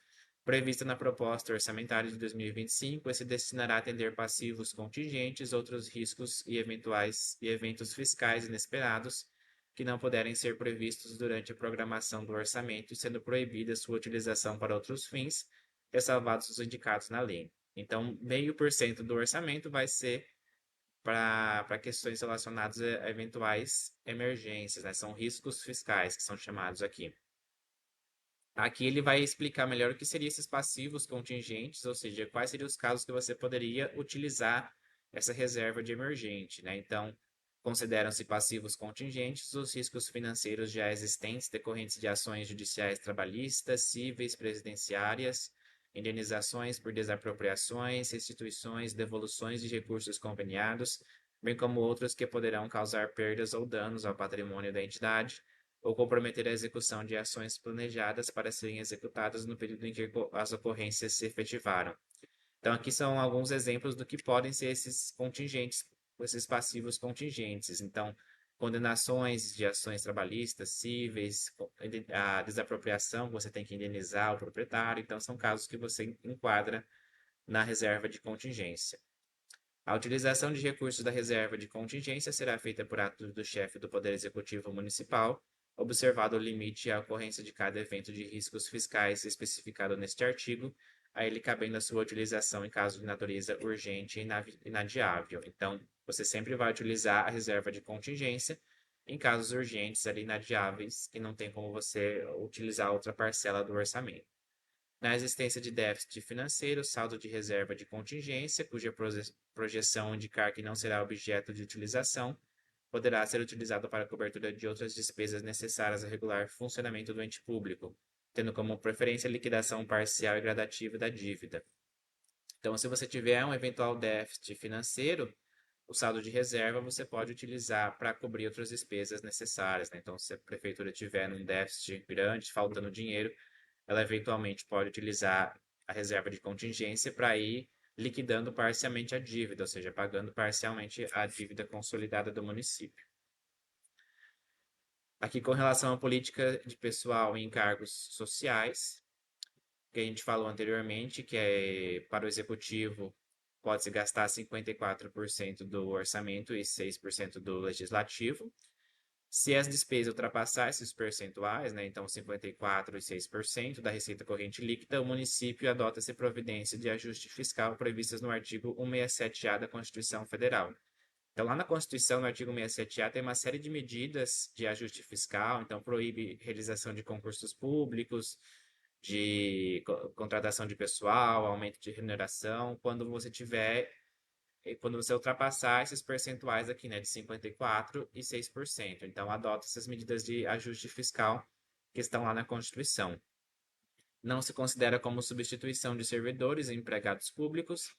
prevista na proposta orçamentária de 2025, e se destinará a atender passivos contingentes, outros riscos e eventos fiscais inesperados que não puderem ser previstos durante a programação do orçamento, sendo proibida sua utilização para outros fins, ressalvados os indicados na lei. Então, 0,5% do orçamento vai ser para questões relacionadas a eventuais emergências, né? São riscos fiscais que são chamados aqui. Aqui ele vai explicar melhor o que seriam esses passivos contingentes, ou seja, quais seriam os casos que você poderia utilizar essa reserva de emergente, né? Então, consideram-se passivos contingentes os riscos financeiros já existentes decorrentes de ações judiciais trabalhistas, cíveis, previdenciárias, indenizações por desapropriações, restituições, devoluções de recursos conveniados, bem como outros que poderão causar perdas ou danos ao patrimônio da entidade ou comprometer a execução de ações planejadas para serem executadas no período em que as ocorrências se efetivaram. Então, aqui são alguns exemplos do que podem ser esses contingentes, esses passivos contingentes. Então, condenações de ações trabalhistas, cíveis, a desapropriação, você tem que indenizar o proprietário. Então, são casos que você enquadra na reserva de contingência. A utilização de recursos da reserva de contingência será feita por ato do chefe do Poder Executivo Municipal, observado o limite e a ocorrência de cada evento de riscos fiscais especificado neste artigo, a ele cabendo a sua utilização em caso de natureza urgente e inadiável. Então, você sempre vai utilizar a reserva de contingência em casos urgentes ali inadiáveis, que não tem como você utilizar outra parcela do orçamento. Na existência de déficit financeiro, saldo de reserva de contingência, cuja projeção indicar que não será objeto de utilização, poderá ser utilizado para a cobertura de outras despesas necessárias ao regular funcionamento do ente público, tendo como preferência a liquidação parcial e gradativa da dívida. Então, se você tiver um eventual déficit financeiro, o saldo de reserva você pode utilizar para cobrir outras despesas necessárias, né? Então, se a prefeitura tiver um déficit grande, faltando dinheiro, ela eventualmente pode utilizar a reserva de contingência para ir liquidando parcialmente a dívida, ou seja, pagando parcialmente a dívida consolidada do município. Aqui com relação à política de pessoal em cargos sociais, que a gente falou anteriormente, que é para o executivo pode-se gastar 54% do orçamento e 6% do legislativo. Se as despesas ultrapassar esses percentuais, né, então 54% e 6% da receita corrente líquida, o município adota-se providência de ajuste fiscal previstas no artigo 167-A da Constituição Federal. Então, lá na Constituição, no artigo 67-A, tem uma série de medidas de ajuste fiscal, então proíbe realização de concursos públicos, de contratação de pessoal, aumento de remuneração, quando você ultrapassar esses percentuais aqui, né, de 54% e 6%. Então, adota essas medidas de ajuste fiscal que estão lá na Constituição. Não se considera como substituição de servidores e empregados públicos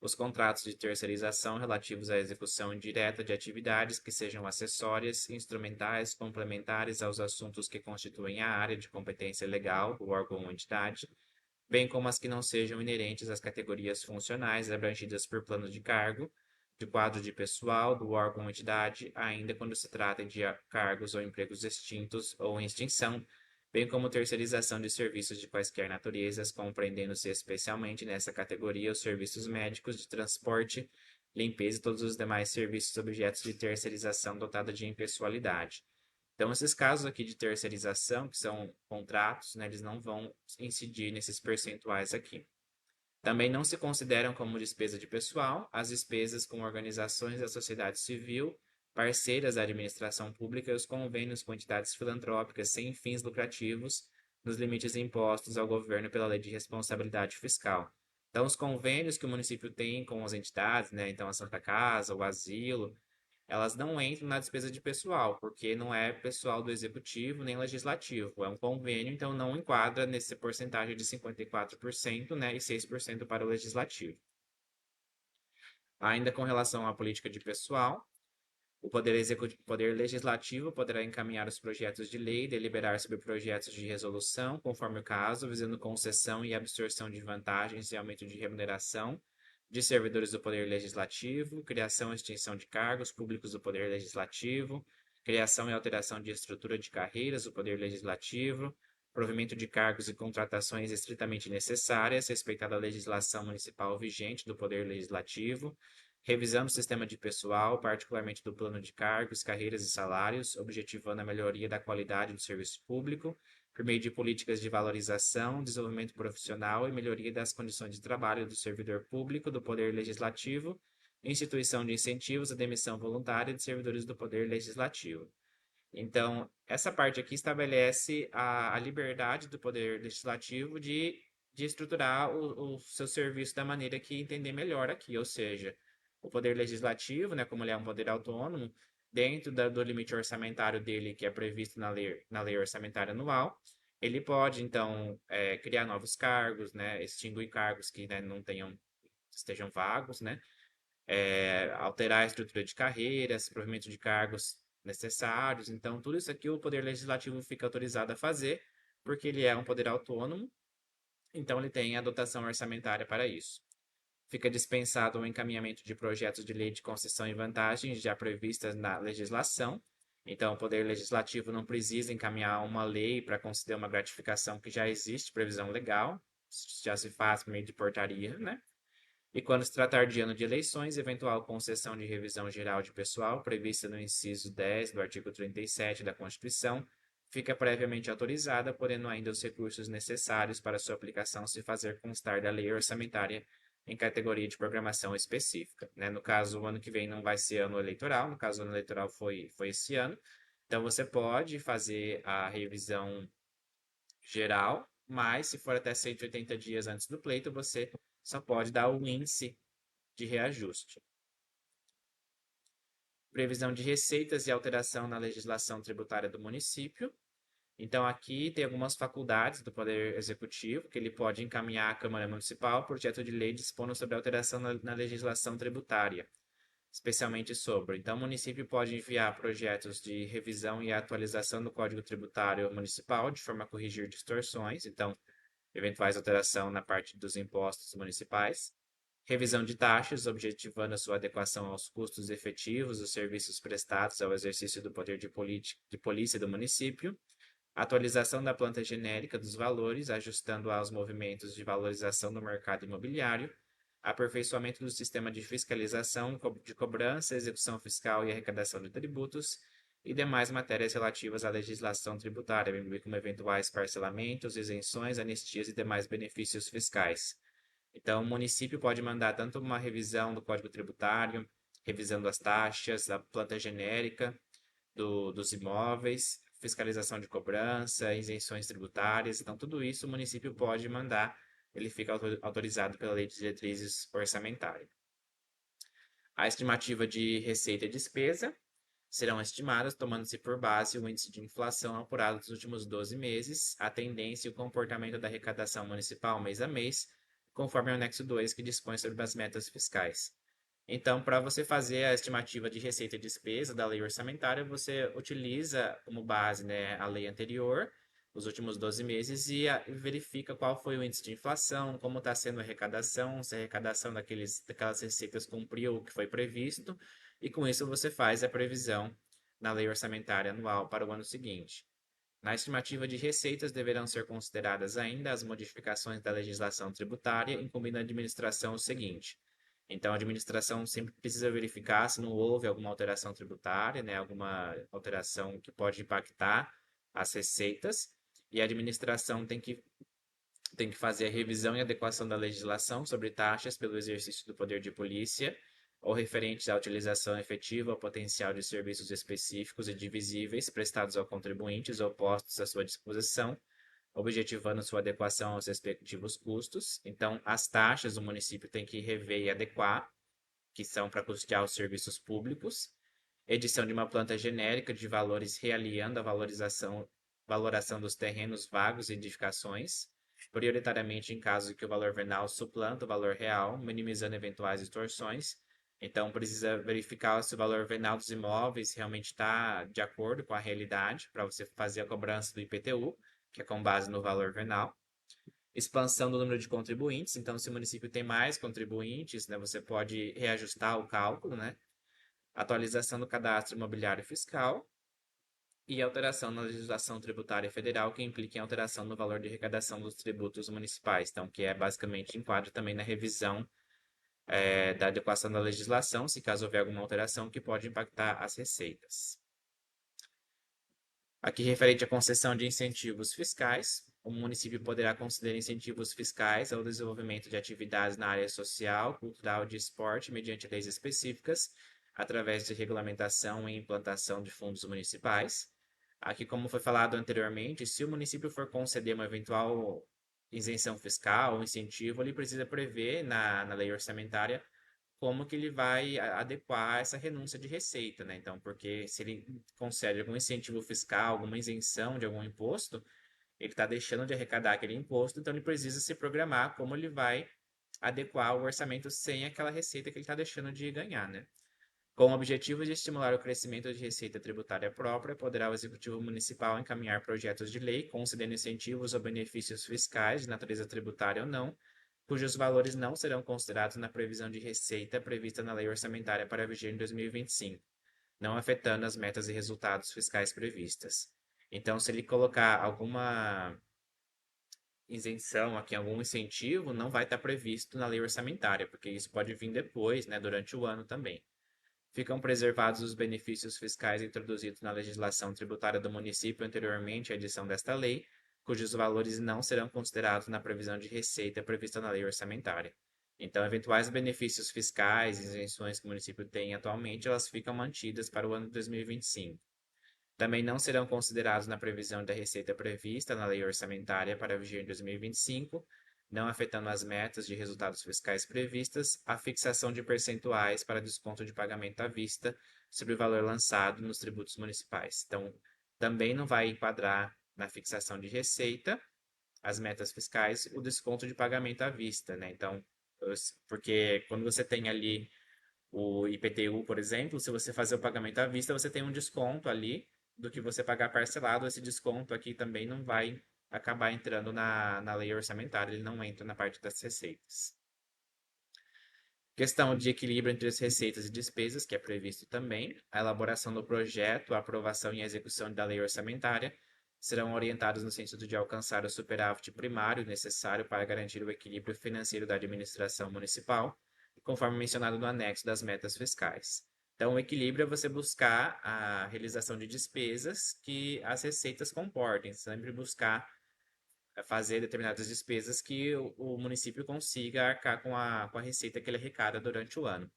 os contratos de terceirização relativos à execução indireta de atividades que sejam acessórias, instrumentais, complementares aos assuntos que constituem a área de competência legal do órgão ou entidade, bem como as que não sejam inerentes às categorias funcionais abrangidas por plano de cargo, de quadro de pessoal do órgão ou entidade, ainda quando se trata de cargos ou empregos extintos ou em extinção, bem como terceirização de serviços de quaisquer naturezas, compreendendo-se especialmente nessa categoria os serviços médicos, de transporte, limpeza e todos os demais serviços objetos de terceirização dotada de impessoalidade. Então, esses casos aqui de terceirização, que são contratos, né, eles não vão incidir nesses percentuais aqui. Também não se consideram como despesa de pessoal as despesas com organizações da sociedade civil, parceiras da administração pública e os convênios com entidades filantrópicas sem fins lucrativos, nos limites impostos ao governo pela Lei de Responsabilidade Fiscal. Então, os convênios que o município tem com as entidades, né, então a Santa Casa, o asilo, elas não entram na despesa de pessoal, porque não é pessoal do executivo nem legislativo, é um convênio, então não enquadra nesse porcentagem de 54%, né, e 6% para o legislativo. Ainda com relação à política de pessoal, o Poder Legislativo poderá encaminhar os projetos de lei, deliberar sobre projetos de resolução, conforme o caso, visando concessão e absorção de vantagens e aumento de remuneração de servidores do Poder Legislativo, criação e extinção de cargos públicos do Poder Legislativo, criação e alteração de estrutura de carreiras do Poder Legislativo, provimento de cargos e contratações estritamente necessárias, respeitada a legislação municipal vigente do Poder Legislativo, revisando o sistema de pessoal, particularmente do plano de cargos, carreiras e salários, objetivando a melhoria da qualidade do serviço público, por meio de políticas de valorização, desenvolvimento profissional e melhoria das condições de trabalho do servidor público, do Poder Legislativo, instituição de incentivos à demissão voluntária de servidores do Poder Legislativo. Então, essa parte aqui estabelece a liberdade do Poder Legislativo de estruturar o seu serviço da maneira que entender melhor aqui, ou seja, o Poder Legislativo, né, como ele é um poder autônomo, dentro do limite orçamentário dele, que é previsto na lei orçamentária anual, ele pode, então, criar novos cargos, né, extinguir cargos que, né, não estejam vagos, né, alterar a estrutura de carreiras, provimento de cargos necessários. Então, tudo isso aqui o Poder Legislativo fica autorizado a fazer, porque ele é um poder autônomo, então ele tem a dotação orçamentária para isso. Fica dispensado o encaminhamento de projetos de lei de concessão e vantagens já previstas na legislação. Então, o Poder Legislativo não precisa encaminhar uma lei para conceder uma gratificação que já existe previsão legal, já se faz por meio de portaria, né? E quando se tratar de ano de eleições, eventual concessão de revisão geral de pessoal, prevista no inciso 10 do artigo 37 da Constituição, fica previamente autorizada, podendo ainda os recursos necessários para sua aplicação se fazer constar da lei orçamentária em categoria de programação específica. Né? No caso, o ano que vem não vai ser ano eleitoral, no caso, o ano eleitoral foi esse ano. Então, você pode fazer a revisão geral, mas se for até 180 dias antes do pleito, você só pode dar o índice de reajuste. Previsão de receitas e alteração na legislação tributária do município. Então, aqui tem algumas faculdades do Poder Executivo que ele pode encaminhar à Câmara Municipal projeto de lei dispondo sobre alteração na legislação tributária, especialmente sobre. Então, o município pode enviar projetos de revisão e atualização do Código Tributário Municipal de forma a corrigir distorções. Então, eventuais alterações na parte dos impostos municipais, revisão de taxas, objetivando a sua adequação aos custos efetivos dos serviços prestados ao exercício do poder de polícia do município, atualização da planta genérica dos valores, ajustando aos movimentos de valorização do mercado imobiliário, aperfeiçoamento do sistema de fiscalização, de cobrança, execução fiscal e arrecadação de tributos, e demais matérias relativas à legislação tributária, bem como eventuais parcelamentos, isenções, anistias e demais benefícios fiscais. Então, o município pode mandar tanto uma revisão do Código Tributário, revisão das taxas, da planta genérica dos imóveis, fiscalização de cobrança, isenções tributárias. Então, tudo isso o município pode mandar, ele fica autorizado pela Lei de Diretrizes Orçamentárias. A estimativa de receita e despesa serão estimadas tomando-se por base o índice de inflação apurado dos últimos 12 meses, a tendência e o comportamento da arrecadação municipal mês a mês, conforme o anexo 2 que dispõe sobre as metas fiscais. Então, para você fazer a estimativa de receita e despesa da lei orçamentária, você utiliza como base, né, a lei anterior, os últimos 12 meses, e verifica qual foi o índice de inflação, como está sendo a arrecadação, se a arrecadação daquelas receitas cumpriu o que foi previsto, e com isso você faz a previsão na lei orçamentária anual para o ano seguinte. Na estimativa de receitas deverão ser consideradas ainda as modificações da legislação tributária, incumbindo a administração o seguinte. Então, a administração sempre precisa verificar se não houve alguma alteração tributária, né, alguma alteração que pode impactar as receitas, e a administração tem que fazer a revisão e adequação da legislação sobre taxas pelo exercício do poder de polícia ou referentes à utilização efetiva ou potencial de serviços específicos e divisíveis prestados ao contribuintes ou postos à sua disposição, objetivando sua adequação aos respectivos custos. Então, as taxas o município tem que rever e adequar, que são para custear os serviços públicos, edição de uma planta genérica de valores realinhando a valoração dos terrenos vagos e edificações, prioritariamente em caso de que o valor venal suplanta o valor real, minimizando eventuais distorções. Então, precisa verificar se o valor venal dos imóveis realmente está de acordo com a realidade, para você fazer a cobrança do IPTU, que é com base no valor venal. Expansão do número de contribuintes. Então, se o município tem mais contribuintes, né, você pode reajustar o cálculo, né? Atualização do cadastro imobiliário fiscal e alteração na legislação tributária federal que implique em alteração no valor de arrecadação dos tributos municipais. Então, que é basicamente enquadra também na revisão da adequação da legislação, se caso houver alguma alteração que pode impactar as receitas. Aqui, referente à concessão de incentivos fiscais, o município poderá conceder incentivos fiscais ao desenvolvimento de atividades na área social, cultural e de esporte mediante leis específicas, através de regulamentação e implantação de fundos municipais. Aqui, como foi falado anteriormente, se o município for conceder uma eventual isenção fiscal ou incentivo, ele precisa prever na lei orçamentária como que ele vai adequar essa renúncia de receita, né? Então, porque se ele concede algum incentivo fiscal, alguma isenção de algum imposto, ele está deixando de arrecadar aquele imposto, então ele precisa se programar como ele vai adequar o orçamento sem aquela receita que ele está deixando de ganhar, né? Com o objetivo de estimular o crescimento de receita tributária própria, poderá o Executivo Municipal encaminhar projetos de lei concedendo incentivos ou benefícios fiscais de natureza tributária ou não, cujos valores não serão considerados na previsão de receita prevista na Lei Orçamentária para vigir em 2025, não afetando as metas e resultados fiscais previstas. Então, se ele colocar alguma isenção aqui, algum incentivo, não vai estar previsto na lei orçamentária, porque isso pode vir depois, né, durante o ano também. Ficam preservados os benefícios fiscais introduzidos na legislação tributária do município anteriormente à edição desta lei, cujos valores não serão considerados na previsão de receita prevista na lei orçamentária. Então, eventuais benefícios fiscais e isenções que o município tem atualmente, elas ficam mantidas para o ano de 2025. Também não serão considerados na previsão da receita prevista na lei orçamentária para vigir em 2025, não afetando as metas de resultados fiscais previstas, a fixação de percentuais para desconto de pagamento à vista sobre o valor lançado nos tributos municipais. Então, também não vai enquadrar na fixação de receita as metas fiscais o desconto de pagamento à vista, né? Então, porque quando você tem ali o IPTU, por exemplo, se você fazer o pagamento à vista, você tem um desconto ali do que você pagar parcelado. Esse desconto aqui também não vai acabar entrando na lei orçamentária, ele não entra na parte das receitas. Questão de equilíbrio entre as receitas e despesas, que é previsto também. A elaboração do projeto, a aprovação e a execução da lei orçamentária serão orientados no sentido de alcançar o superávit primário necessário para garantir o equilíbrio financeiro da administração municipal, conforme mencionado no anexo das metas fiscais. Então, o equilíbrio é você buscar a realização de despesas que as receitas comportem, sempre buscar fazer determinadas despesas que o município consiga arcar com a receita que ele arrecada durante o ano.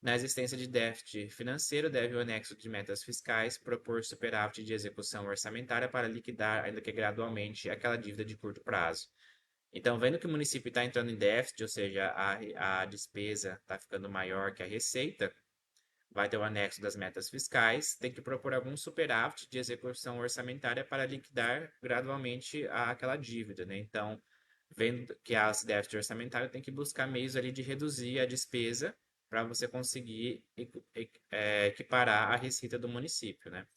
Na existência de déficit financeiro, deve o anexo de metas fiscais propor superávit de execução orçamentária para liquidar, ainda que gradualmente, aquela dívida de curto prazo. Então, vendo que o município está entrando em déficit, ou seja, a despesa está ficando maior que a receita, vai ter o anexo das metas fiscais, tem que propor algum superávit de execução orçamentária para liquidar gradualmente aquela dívida, né? Então, vendo que há esse déficit orçamentário, tem que buscar meios ali de reduzir a despesa para você conseguir equiparar a receita do município, né?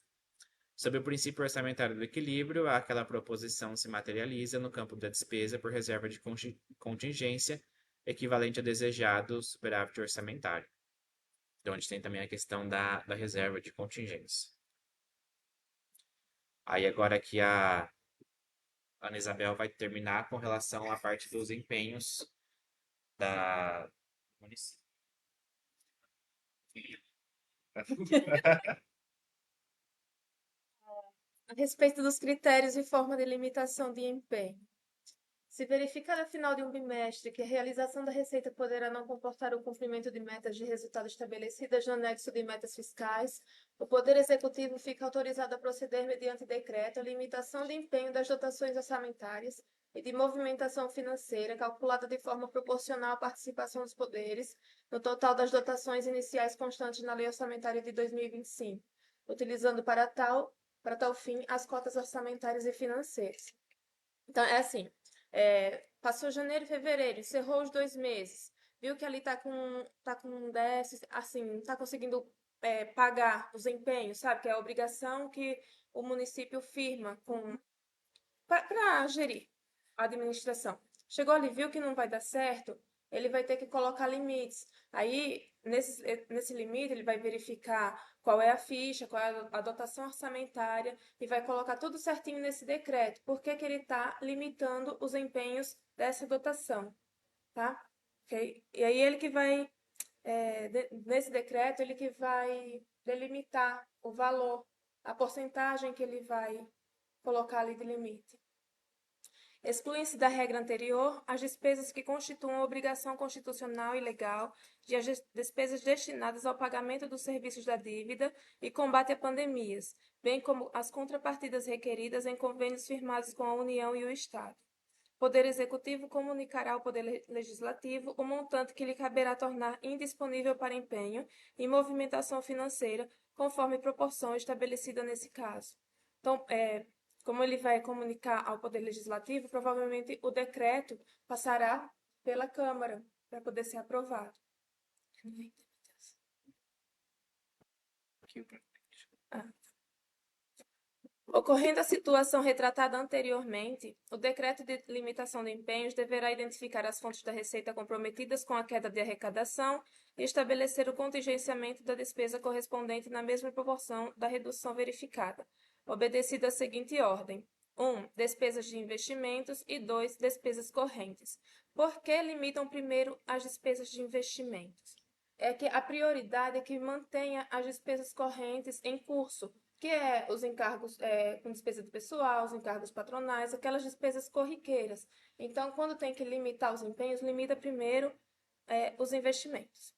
Sob o princípio orçamentário do equilíbrio, aquela proposição se materializa no campo da despesa por reserva de contingência, equivalente a desejado superávit orçamentário. Então, a gente tem também a questão da reserva de contingência. Aí, agora aqui a Ana Isabel vai terminar com relação à parte dos empenhos da município. A respeito dos critérios e forma de limitação de empenho. Se verificar ao final de um bimestre que a realização da receita poderá não comportar o cumprimento de metas de resultado estabelecidas no anexo de metas fiscais, o Poder Executivo fica autorizado a proceder mediante decreto a limitação de empenho das dotações orçamentárias e de movimentação financeira calculada de forma proporcional à participação dos poderes no total das dotações iniciais constantes na Lei Orçamentária de 2025, utilizando para tal fim as cotas orçamentárias e financeiras. Então, é assim, passou janeiro e fevereiro, encerrou os 2 meses, viu que ali tá com um déficit, assim, tá conseguindo pagar os empenhos, sabe? Que é a obrigação que o município firma para gerir a administração. Chegou ali, viu que não vai dar certo, ele vai ter que colocar limites. Aí, nesse limite, ele vai verificar qual é a ficha, qual é a dotação orçamentária e vai colocar tudo certinho nesse decreto. Por que que ele está limitando os empenhos dessa dotação, tá? Ok? E aí ele que vai, nesse decreto, ele que vai delimitar o valor, a porcentagem que ele vai colocar ali de limite. Excluem-se da regra anterior as despesas que constituam obrigação constitucional e legal e as despesas destinadas ao pagamento dos serviços da dívida e combate a pandemias, bem como as contrapartidas requeridas em convênios firmados com a União e o Estado. O Poder Executivo comunicará ao Poder Legislativo o montante que lhe caberá tornar indisponível para empenho e movimentação financeira, conforme proporção estabelecida nesse caso. Então, como ele vai comunicar ao Poder Legislativo, provavelmente o decreto passará pela Câmara para poder ser aprovado. Ocorrendo a situação retratada anteriormente, o decreto de limitação de empenhos deverá identificar as fontes da receita comprometidas com a queda de arrecadação e estabelecer o contingenciamento da despesa correspondente na mesma proporção da redução verificada, obedecida a seguinte ordem: 1. Despesas de investimentos e 2. Despesas correntes. Por que limitam primeiro as despesas de investimentos? É que a prioridade é que mantenha as despesas correntes em curso, que é os encargos com despesa de pessoal, os encargos patronais, aquelas despesas corriqueiras. Então, quando tem que limitar os empenhos, limita primeiro os investimentos.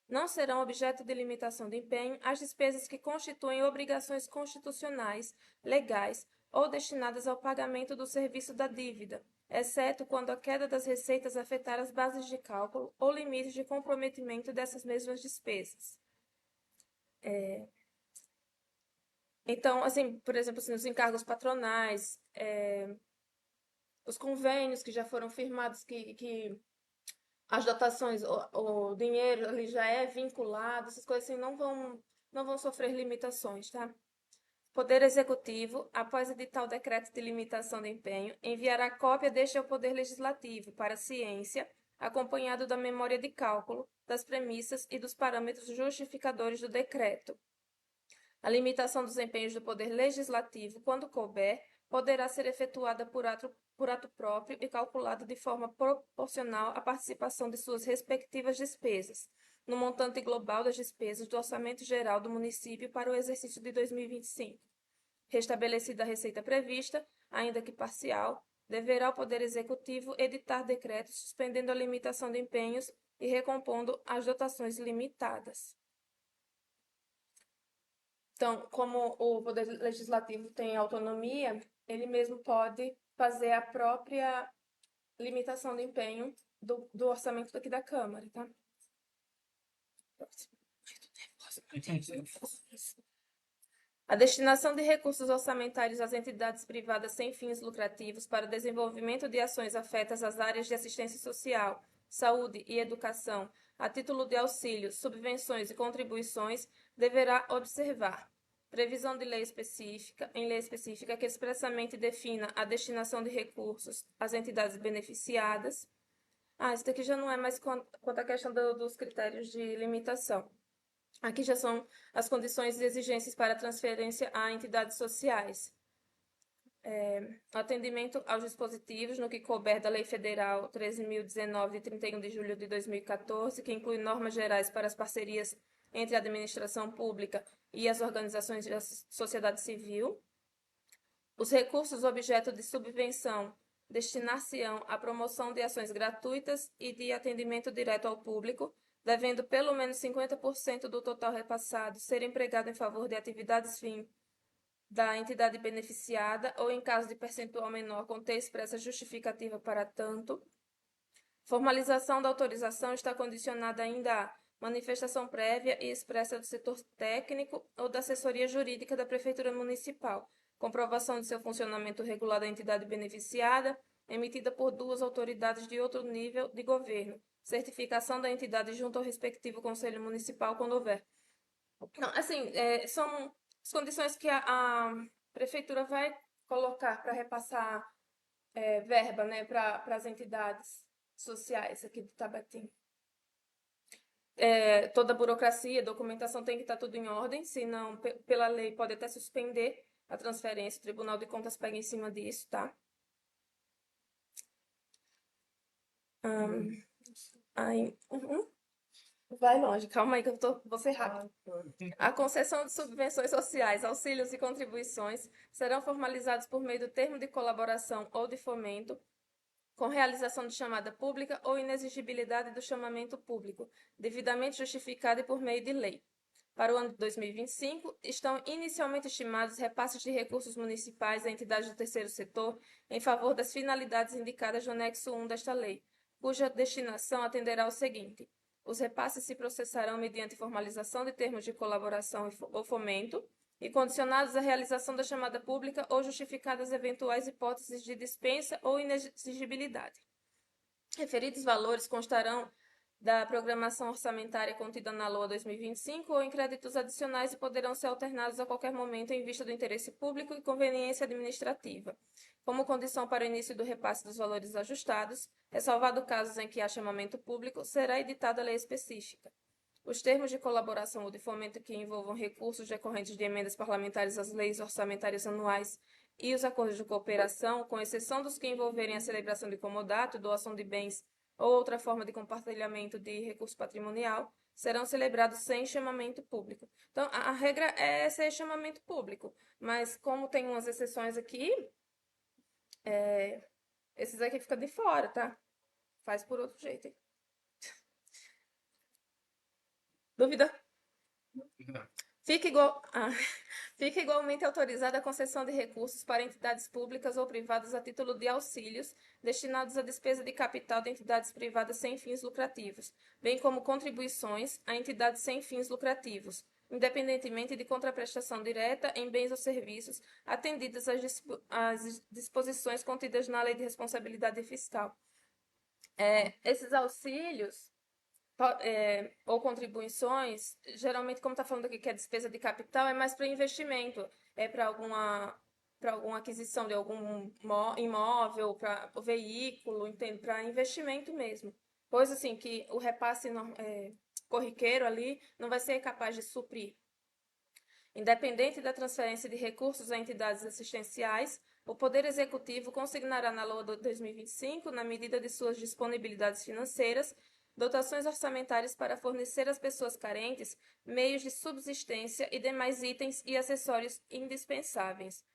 Não serão objeto de limitação de empenho as despesas que constituem obrigações constitucionais, legais ou destinadas ao pagamento do serviço da dívida, exceto quando a queda das receitas afetar as bases de cálculo ou limites de comprometimento dessas mesmas despesas. Então, assim, por exemplo, assim, os encargos patronais, os convênios que já foram firmados, que as dotações, o dinheiro ali já é vinculado, essas coisas assim não vão sofrer limitações, tá? Poder Executivo, após editar o decreto de limitação de empenho, enviará cópia deste ao Poder Legislativo para ciência, acompanhado da memória de cálculo, das premissas e dos parâmetros justificadores do decreto. A limitação dos empenhos do Poder Legislativo, quando couber, poderá ser efetuada por ato próprio e calculada de forma proporcional à participação de suas respectivas despesas, no montante global das despesas do Orçamento Geral do município para o exercício de 2025. Restabelecida a receita prevista, ainda que parcial, deverá o Poder Executivo editar decretos suspendendo a limitação de empenhos e recompondo as dotações limitadas. Então, como o Poder Legislativo tem autonomia, ele mesmo pode fazer a própria limitação de empenho do orçamento daqui da Câmara, tá? A destinação de recursos orçamentários às entidades privadas sem fins lucrativos para o desenvolvimento de ações afetas às áreas de assistência social, saúde e educação, a título de auxílios, subvenções e contribuições, deverá observar previsão de lei específica, em lei específica que expressamente defina a destinação de recursos às entidades beneficiadas. Isso daqui já não é mais quanto à questão dos critérios de limitação. Aqui já são as condições e exigências para transferência a entidades sociais. Atendimento aos dispositivos no que couber da Lei Federal 13.019, de 31 de julho de 2014, que inclui normas gerais para as parcerias entre a administração pública e as organizações da sociedade civil. Os recursos objeto de subvenção destinar-se-ão à promoção de ações gratuitas e de atendimento direto ao público, devendo pelo menos 50% do total repassado ser empregado em favor de atividades fim da entidade beneficiada ou, em caso de percentual menor, conter expressa justificativa para tanto. Formalização da autorização está condicionada ainda à manifestação prévia e expressa do setor técnico ou da assessoria jurídica da Prefeitura Municipal, comprovação de seu funcionamento regular da entidade beneficiada, emitida por duas autoridades de outro nível de governo, certificação da entidade junto ao respectivo Conselho Municipal, quando houver. Não, assim, são as condições que a Prefeitura vai colocar para repassar verba, né, para as entidades sociais aqui do Tabatinga. Toda a burocracia, documentação tem que estar tudo em ordem, senão, pela lei, pode até suspender a transferência. O Tribunal de Contas pega em cima disso, tá? Vai longe, calma aí que vou ser rápido. A concessão de subvenções sociais, auxílios e contribuições serão formalizados por meio do termo de colaboração ou de fomento, com realização de chamada pública ou inexigibilidade do chamamento público, devidamente justificada e por meio de lei. Para o ano de 2025, estão inicialmente estimados repasses de recursos municipais a entidades do terceiro setor em favor das finalidades indicadas no anexo 1 desta lei, cuja destinação atenderá ao seguinte: os repasses se processarão mediante formalização de termos de colaboração ou fomento e condicionados à realização da chamada pública ou justificadas eventuais hipóteses de dispensa ou inexigibilidade. Referidos valores constarão da programação orçamentária contida na LOA 2025 ou em créditos adicionais e poderão ser alternados a qualquer momento em vista do interesse público e conveniência administrativa. Como condição para o início do repasse dos valores ajustados, ressalvado casos em que há chamamento público, será editada a lei específica. Os termos de colaboração ou de fomento que envolvam recursos decorrentes de emendas parlamentares às leis orçamentárias anuais e os acordos de cooperação, com exceção dos que envolverem a celebração de comodato, doação de bens ou outra forma de compartilhamento de recurso patrimonial, serão celebrados sem chamamento público. Então, a regra é ser chamamento público, mas como tem umas exceções aqui, esses aqui ficam de fora, tá? Faz por outro jeito. Dúvida? Fica igualmente autorizada a concessão de recursos para entidades públicas ou privadas a título de auxílios destinados à despesa de capital de entidades privadas sem fins lucrativos, bem como contribuições a entidades sem fins lucrativos, independentemente de contraprestação direta em bens ou serviços, atendidas às disposições contidas na Lei de Responsabilidade Fiscal. Esses auxílios ou contribuições, geralmente, como está falando aqui que é despesa de capital, é mais para investimento, para alguma aquisição de algum imóvel, para o veículo, entende? Para investimento mesmo. Coisa assim que o repasse corriqueiro ali não vai ser capaz de suprir. Independente da transferência de recursos a entidades assistenciais, o Poder Executivo consignará na LOA de 2025, na medida de suas disponibilidades financeiras, dotações orçamentárias para fornecer às pessoas carentes meios de subsistência e demais itens e acessórios indispensáveis.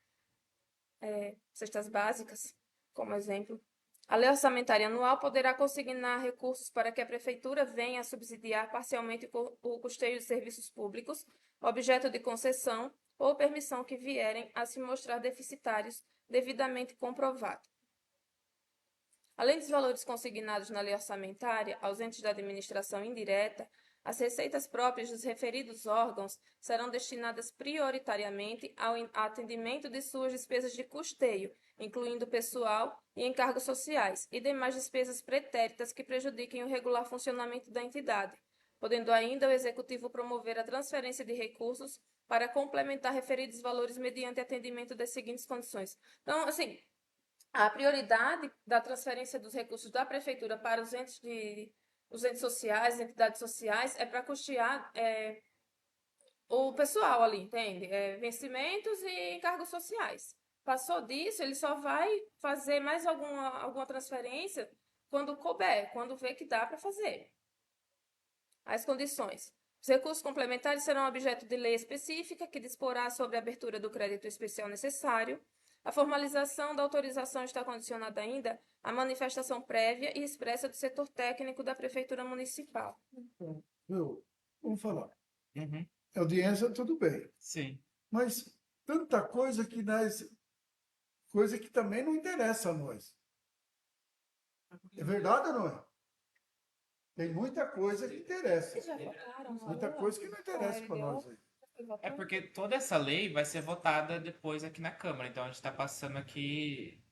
Cestas básicas, como exemplo. A lei orçamentária anual poderá consignar recursos para que a Prefeitura venha a subsidiar parcialmente o custeio de serviços públicos, objeto de concessão ou permissão que vierem a se mostrar deficitários, devidamente comprovado. Além dos valores consignados na lei orçamentária aos entes da administração indireta, as receitas próprias dos referidos órgãos serão destinadas prioritariamente ao atendimento de suas despesas de custeio, incluindo pessoal e encargos sociais, e demais despesas pretéritas que prejudiquem o regular funcionamento da entidade, podendo ainda o Executivo promover a transferência de recursos para complementar referidos valores mediante atendimento das seguintes condições. Então, assim, a prioridade da transferência dos recursos da Prefeitura para os entes sociais, entidades sociais, é para custear o pessoal ali, entende? Vencimentos e encargos sociais. Passou disso, ele só vai fazer mais alguma transferência quando couber, quando vê que dá para fazer. As condições. Os recursos complementares serão objeto de lei específica que disporá sobre a abertura do crédito especial necessário. A formalização da autorização está condicionada ainda à manifestação prévia e expressa do setor técnico da Prefeitura Municipal. Viu? Vamos falar. Uhum. Audiência, tudo bem. Sim. Mas tanta coisa que coisa que também não interessa a nós. É verdade ou não é? Tem muita coisa que interessa. Vocês já votaram? Muita coisa que não interessa para nós aí. É porque toda essa lei vai ser votada depois aqui na Câmara. Então a gente está passando aqui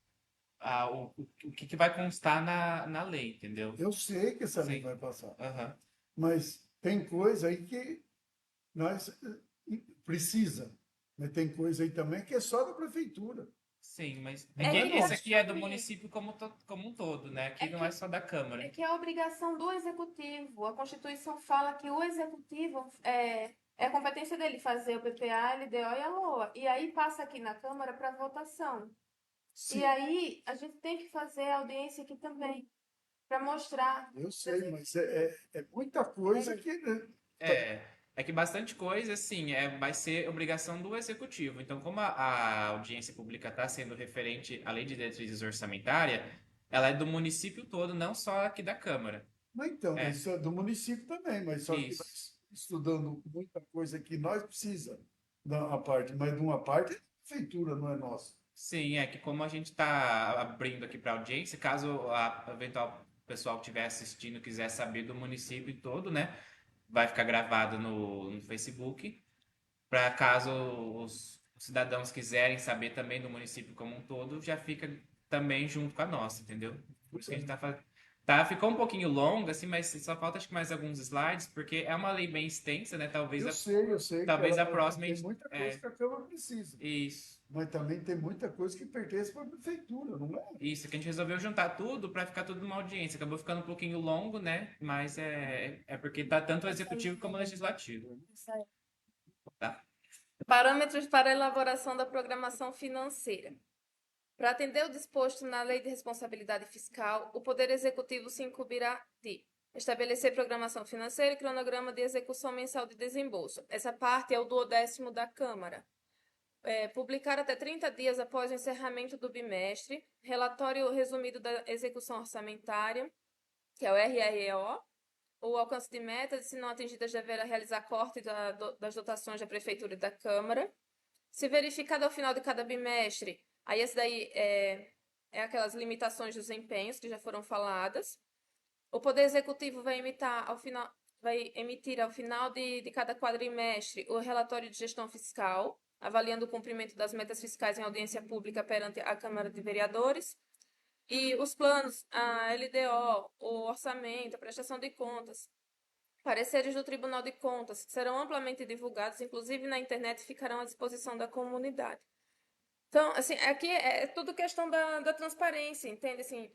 o que vai constar na lei, entendeu? Eu sei que essa lei Sim. vai passar. Aham. Mas tem coisa aí que nós precisa. Mas tem coisa aí também que é só da prefeitura. Sim, mas É que esse aqui é do também- município como um todo, né? Aqui É não que- é só da Câmara. É que é a obrigação do Executivo. A Constituição fala que o Executivo é a competência dele fazer o PPA, a LDO e a LOA. E aí passa aqui na Câmara para votação. Sim, E aí a gente tem que fazer a audiência aqui também, para mostrar. eu sei, mas é muita coisa que, né? É que bastante coisa, assim, vai ser obrigação do executivo. Então, como a audiência pública está sendo referente à lei de diretrizes orçamentária, ela é do município todo, não só aqui da Câmara. Mas então, É. isso é do município também, mas só que Isso. nós estudando muita coisa que nós precisa da uma parte, mas de uma parte é da prefeitura, não é nossa. Sim, é que como a gente está abrindo aqui para audiência, caso a eventual pessoal que estiver assistindo quiser saber do município todo, né, vai ficar gravado no Facebook. Para caso os cidadãos quiserem saber também do município como um todo, já fica também junto com a nossa, entendeu? Por isso que a gente tá fazendo. Tá, ficou um pouquinho longo, assim, mas só falta acho que mais alguns slides, porque é uma lei bem extensa, né? Talvez Eu sei que talvez a ela próxima tem gente- muita coisa que a Câmara precisa, Isso. mas também tem muita coisa que pertence para a prefeitura, não é? Isso, que a gente resolveu juntar tudo para ficar tudo numa audiência. Acabou ficando um pouquinho longo, né? Mas é porque tá tanto o executivo como o legislativo. Tá? Parâmetros para a elaboração da programação financeira. Para atender o disposto na Lei de Responsabilidade Fiscal, o Poder Executivo se incumbirá de estabelecer programação financeira e cronograma de execução mensal de desembolso. Essa parte é o 12º da Câmara. Publicar até 30 dias após o encerramento do bimestre, relatório resumido da execução orçamentária, que é o RREO, o alcance de metas, se não atingidas, deverá realizar corte das dotações da Prefeitura e da Câmara. Se verificado ao final de cada bimestre, aí esse daí é aquelas limitações dos empenhos que já foram faladas. O Poder Executivo vai emitir ao final de cada quadrimestre o relatório de gestão fiscal, avaliando o cumprimento das metas fiscais em audiência pública perante a Câmara de Vereadores. E os planos, a LDO, o orçamento, a prestação de contas, pareceres do Tribunal de Contas serão amplamente divulgados, inclusive na internet, e ficarão à disposição da comunidade. Então, assim, aqui é tudo questão da transparência, entende? Assim,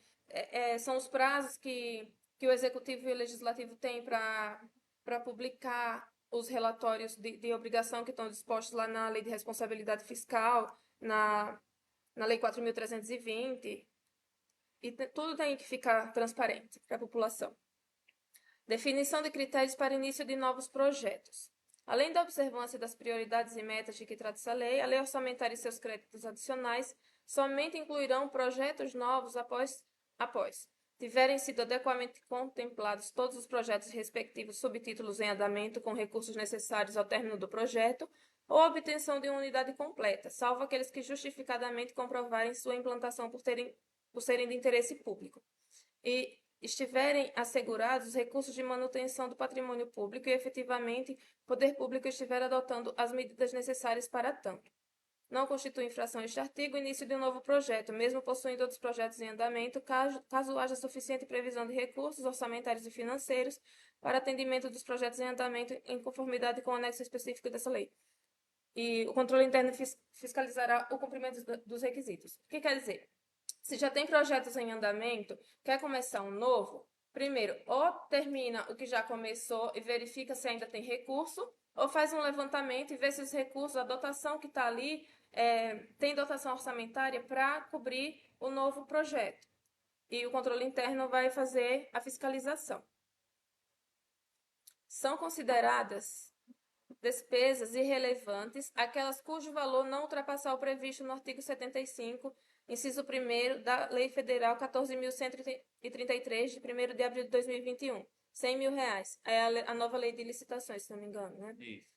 são os prazos que o Executivo e o Legislativo têm para publicar os relatórios de obrigação que estão dispostos lá na Lei de Responsabilidade Fiscal, na Lei 4.320, e tudo tem que ficar transparente para a população. Definição de critérios para início de novos projetos. Além da observância das prioridades e metas de que trata essa lei, a lei orçamentária e seus créditos adicionais somente incluirão projetos novos após tiverem sido adequadamente contemplados todos os projetos e respectivos subtítulos em andamento com recursos necessários ao término do projeto ou a obtenção de uma unidade completa, salvo aqueles que justificadamente comprovarem sua implantação por serem de interesse público e estiverem assegurados os recursos de manutenção do patrimônio público e efetivamente o poder público estiver adotando as medidas necessárias para tanto. Não constitui infração este artigo o início de um novo projeto, mesmo possuindo outros projetos em andamento, caso haja suficiente previsão de recursos orçamentários e financeiros para atendimento dos projetos em andamento em conformidade com o anexo específico dessa lei. E o controle interno fiscalizará o cumprimento dos requisitos. O que quer dizer? Se já tem projetos em andamento, quer começar um novo, primeiro, ou termina o que já começou e verifica se ainda tem recurso, ou faz um levantamento e vê se os recursos, a dotação que está ali, tem dotação orçamentária para cobrir o novo projeto. E o controle interno vai fazer a fiscalização. São consideradas despesas irrelevantes aquelas cujo valor não ultrapassar o previsto no artigo 75, inciso 1º da Lei Federal 14.133, de 1º de abril de 2021. R$100 mil. É a nova lei de licitações, se não me engano, né? Isso.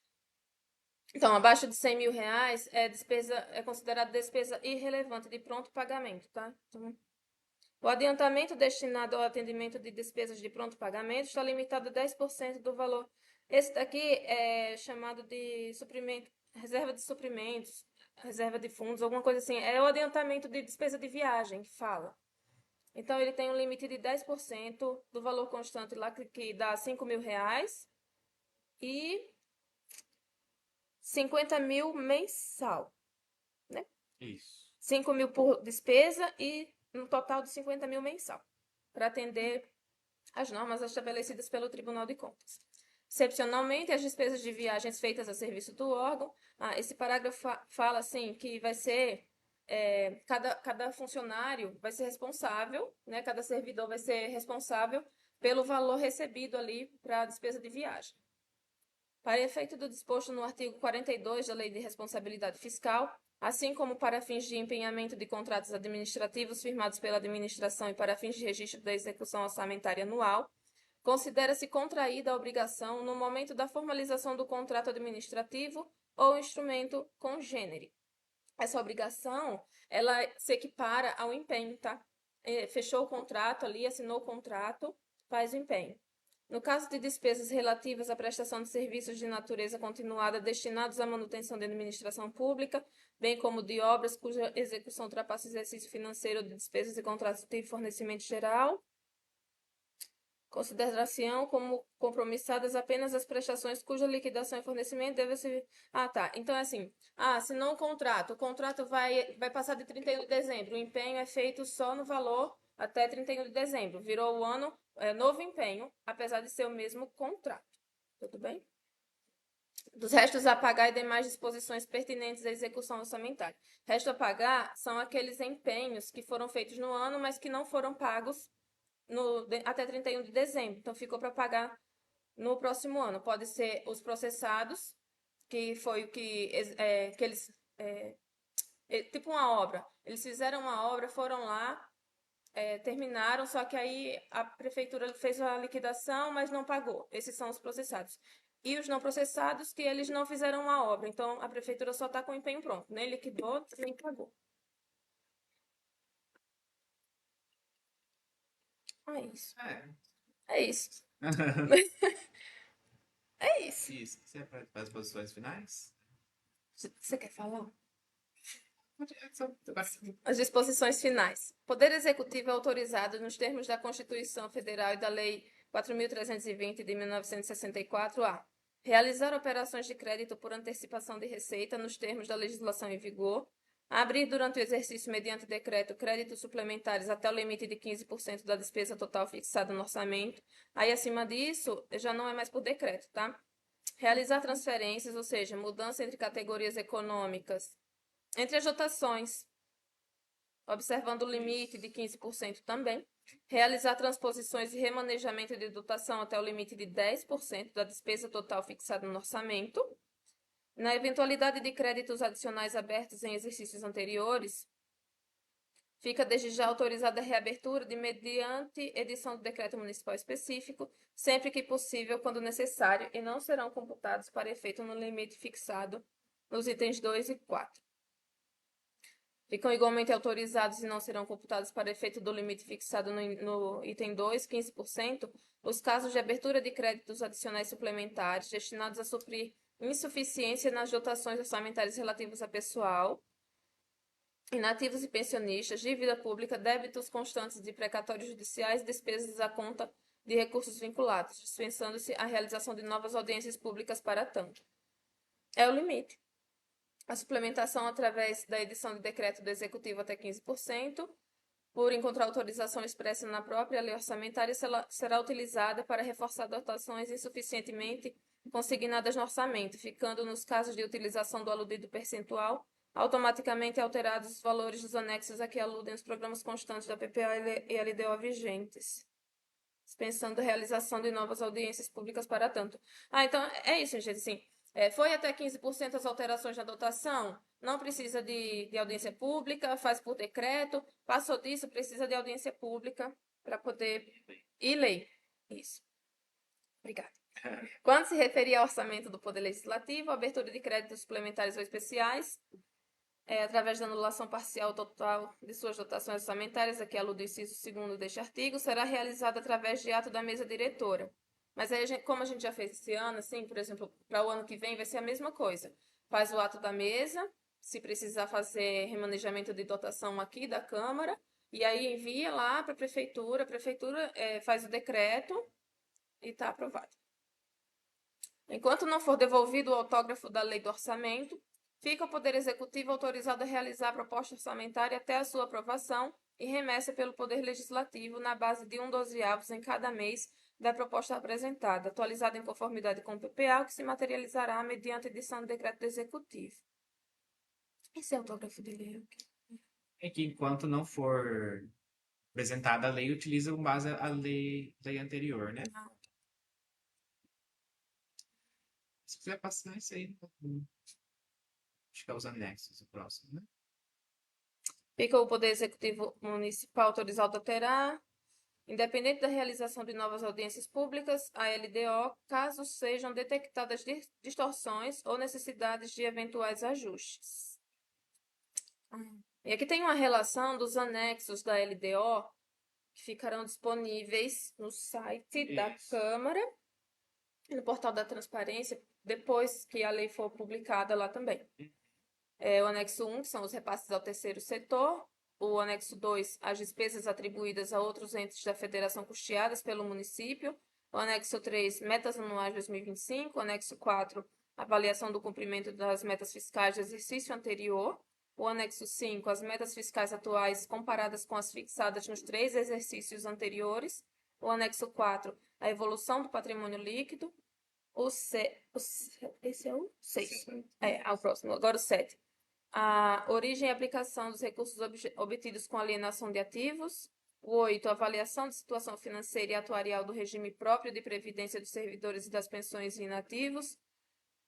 Então, abaixo de R$100 mil é considerado despesa irrelevante de pronto pagamento, tá? Então, o adiantamento destinado ao atendimento de despesas de pronto pagamento está limitado a 10% do valor. Esse daqui é chamado de suprimento, reserva de suprimentos, reserva de fundos, alguma coisa assim. É o adiantamento de despesa de viagem que fala. Então, ele tem um limite de 10% do valor constante lá, que dá R$5 mil, e 50 mil mensal, né? Isso. 5 mil por despesa e um total de 50 mil mensal, para atender as normas estabelecidas pelo Tribunal de Contas. Excepcionalmente, as despesas de viagens feitas a serviço do órgão, esse parágrafo fala assim que vai ser, cada funcionário vai ser responsável, né, cada servidor vai ser responsável pelo valor recebido ali para a despesa de viagem. Para efeito do disposto no artigo 42 da Lei de Responsabilidade Fiscal, assim como para fins de empenhamento de contratos administrativos firmados pela administração e para fins de registro da execução orçamentária anual, considera-se contraída a obrigação no momento da formalização do contrato administrativo ou instrumento congênere. Essa obrigação, ela se equipara ao empenho, tá? Fechou o contrato ali, assinou o contrato, faz o empenho. No caso de despesas relativas à prestação de serviços de natureza continuada destinados à manutenção da administração pública, bem como de obras cuja execução ultrapassa o exercício financeiro de despesas e contratos de fornecimento geral, consideração como compromissadas apenas as prestações cuja liquidação e fornecimento deve ser... tá. Então, é assim, assinou o contrato vai passar de 31 de dezembro, o empenho é feito só no valor até 31 de dezembro. Virou o ano, novo empenho, apesar de ser o mesmo contrato. Tudo bem? Dos restos a pagar e demais disposições pertinentes à execução orçamentária. Resto a pagar são aqueles empenhos que foram feitos no ano, mas que não foram pagos até 31 de dezembro. Então, ficou para pagar no próximo ano. Pode ser os processados, que foi o que eles... tipo uma obra. Eles fizeram uma obra, foram lá, terminaram, só que aí a prefeitura fez a liquidação, mas não pagou. Esses são os processados. E os não processados, que eles não fizeram a obra. Então, a prefeitura só está com o empenho pronto. Nem liquidou, nem pagou. É isso. É isso. É isso. Isso. Você é para as posições finais? Você quer falar? Só- As disposições finais. O Poder Executivo é autorizado, nos termos da Constituição Federal e da Lei 4.320 de 1964, a realizar operações de crédito por antecipação de receita nos termos da legislação em vigor, a abrir durante o exercício mediante decreto créditos suplementares até o limite de 15% da despesa total fixada no orçamento. Aí, acima disso, já não é mais por decreto, tá? Realizar transferências, ou seja, mudança entre categorias econômicas, entre as dotações, observando o limite de 15% também. Realizar transposições e remanejamento de dotação até o limite de 10% da despesa total fixada no orçamento. Na eventualidade de créditos adicionais abertos em exercícios anteriores, fica desde já autorizada a reabertura de mediante edição do decreto municipal específico, sempre que possível, quando necessário, e não serão computados para efeito no limite fixado nos itens 2 e 4. Ficam igualmente autorizados e não serão computados para efeito do limite fixado no item 2, 15%, os casos de abertura de créditos adicionais suplementares destinados a suprir insuficiência nas dotações orçamentárias relativas a pessoal, inativos e pensionistas, dívida pública, débitos constantes de precatórios judiciais, despesas à conta de recursos vinculados, dispensando-se a realização de novas audiências públicas para tanto. É o limite. A suplementação através da edição de decreto do Executivo até 15%, por encontrar autorização expressa na própria lei orçamentária, será utilizada para reforçar dotações insuficientemente consignadas no orçamento, ficando, nos casos de utilização do aludido percentual, automaticamente alterados os valores dos anexos a que aludem os programas constantes da PPA e LDO vigentes, dispensando a realização de novas audiências públicas para tanto. Então é isso, gente, assim, foi até 15% as alterações na dotação, não precisa de audiência pública, faz por decreto, passou disso, precisa de audiência pública para poder ir lei. Isso. Obrigada. Quando se referir ao orçamento do Poder Legislativo, a abertura de créditos suplementares ou especiais, através da anulação parcial total de suas dotações orçamentárias, a que alude o inciso 2º deste artigo, será realizada através de ato da mesa diretora. Mas aí, como a gente já fez esse ano, assim, por exemplo, para o ano que vem vai ser a mesma coisa. Faz o ato da mesa, se precisar fazer remanejamento de dotação aqui da Câmara, e aí envia lá para a prefeitura faz o decreto e está aprovado. Enquanto não for devolvido o autógrafo da lei do orçamento, fica o Poder Executivo autorizado a realizar a proposta orçamentária até a sua aprovação e remessa pelo Poder Legislativo na base de 1/12 em cada mês da proposta apresentada, atualizada em conformidade com o PPA, que se materializará mediante edição do decreto do Executivo. Esse é o autógrafo dele. É que enquanto não for apresentada a lei, utiliza com base a lei anterior, né? Se quiser passar isso aí, acho que é os anexos, o próximo, né? Fica o Poder Executivo Municipal autorizado a alterar, independente da realização de novas audiências públicas, a LDO, caso sejam detectadas distorções ou necessidades de eventuais ajustes. E aqui tem uma relação dos anexos da LDO que ficarão disponíveis no site da Câmara e no portal da Transparência, depois que a lei for publicada lá também. O anexo 1, que são os repasses ao terceiro setor. O anexo 2, as despesas atribuídas a outros entes da federação custeadas pelo município. O anexo 3, metas anuais 2025. O anexo 4, avaliação do cumprimento das metas fiscais do exercício anterior. O anexo 5, as metas fiscais atuais comparadas com as fixadas nos 3 exercícios anteriores. O anexo 4, a evolução do patrimônio líquido. Esse é o 6. O próximo. Agora o 7. A origem e aplicação dos recursos obtidos com alienação de ativos. O 8, avaliação de situação financeira e atuarial do regime próprio de previdência dos servidores e das pensões inativos.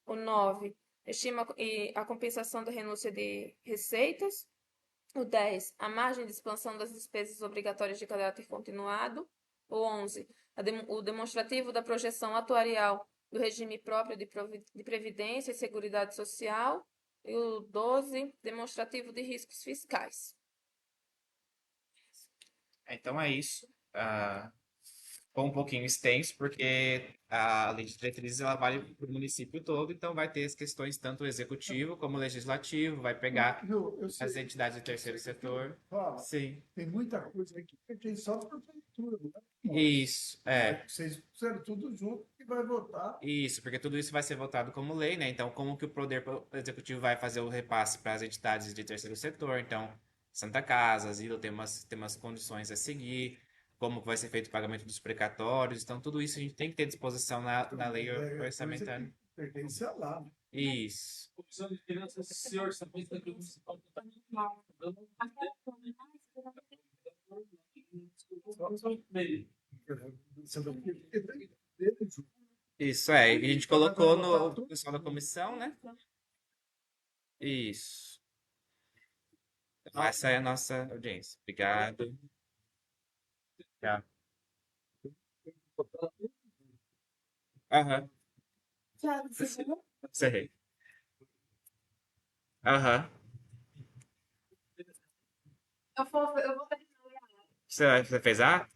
O 9, estima a compensação da renúncia de receitas. O 10, a margem de expansão das despesas obrigatórias de caráter continuado. O 11, o demonstrativo da projeção atuarial do regime próprio de previdência e seguridade social. E o 12, demonstrativo de riscos fiscais. Então é isso. Foi um pouquinho extenso, porque a lei de diretrizes ela vale para o município todo, então vai ter as questões tanto executivo como legislativo, vai pegar Eu sei. as entidades do terceiro setor. Fala, Sim. tem muita coisa aqui que tem só para a prefeitura, não é? Isso, Vocês fizeram tudo junto e vai votar. Isso, porque tudo isso vai ser votado como lei, né? Então, como que o Poder Executivo vai fazer o repasse para as entidades de terceiro setor? Então, Santa Casa, Asilo tem umas condições a seguir, como vai ser feito o pagamento dos precatórios. Então, tudo isso a gente tem que ter disposição na lei orçamentária. pertence a lá. Né? Isso. Comissão de Finanças, senhor orçamento da Câmara Municipal Isso é. E a gente colocou no pessoal da comissão, né? Isso. Então, essa é a nossa audiência. Obrigado. Tchau. Aham. Tiago, você viu? Encerrei. Aham. Eu vou terminar. Você fez A?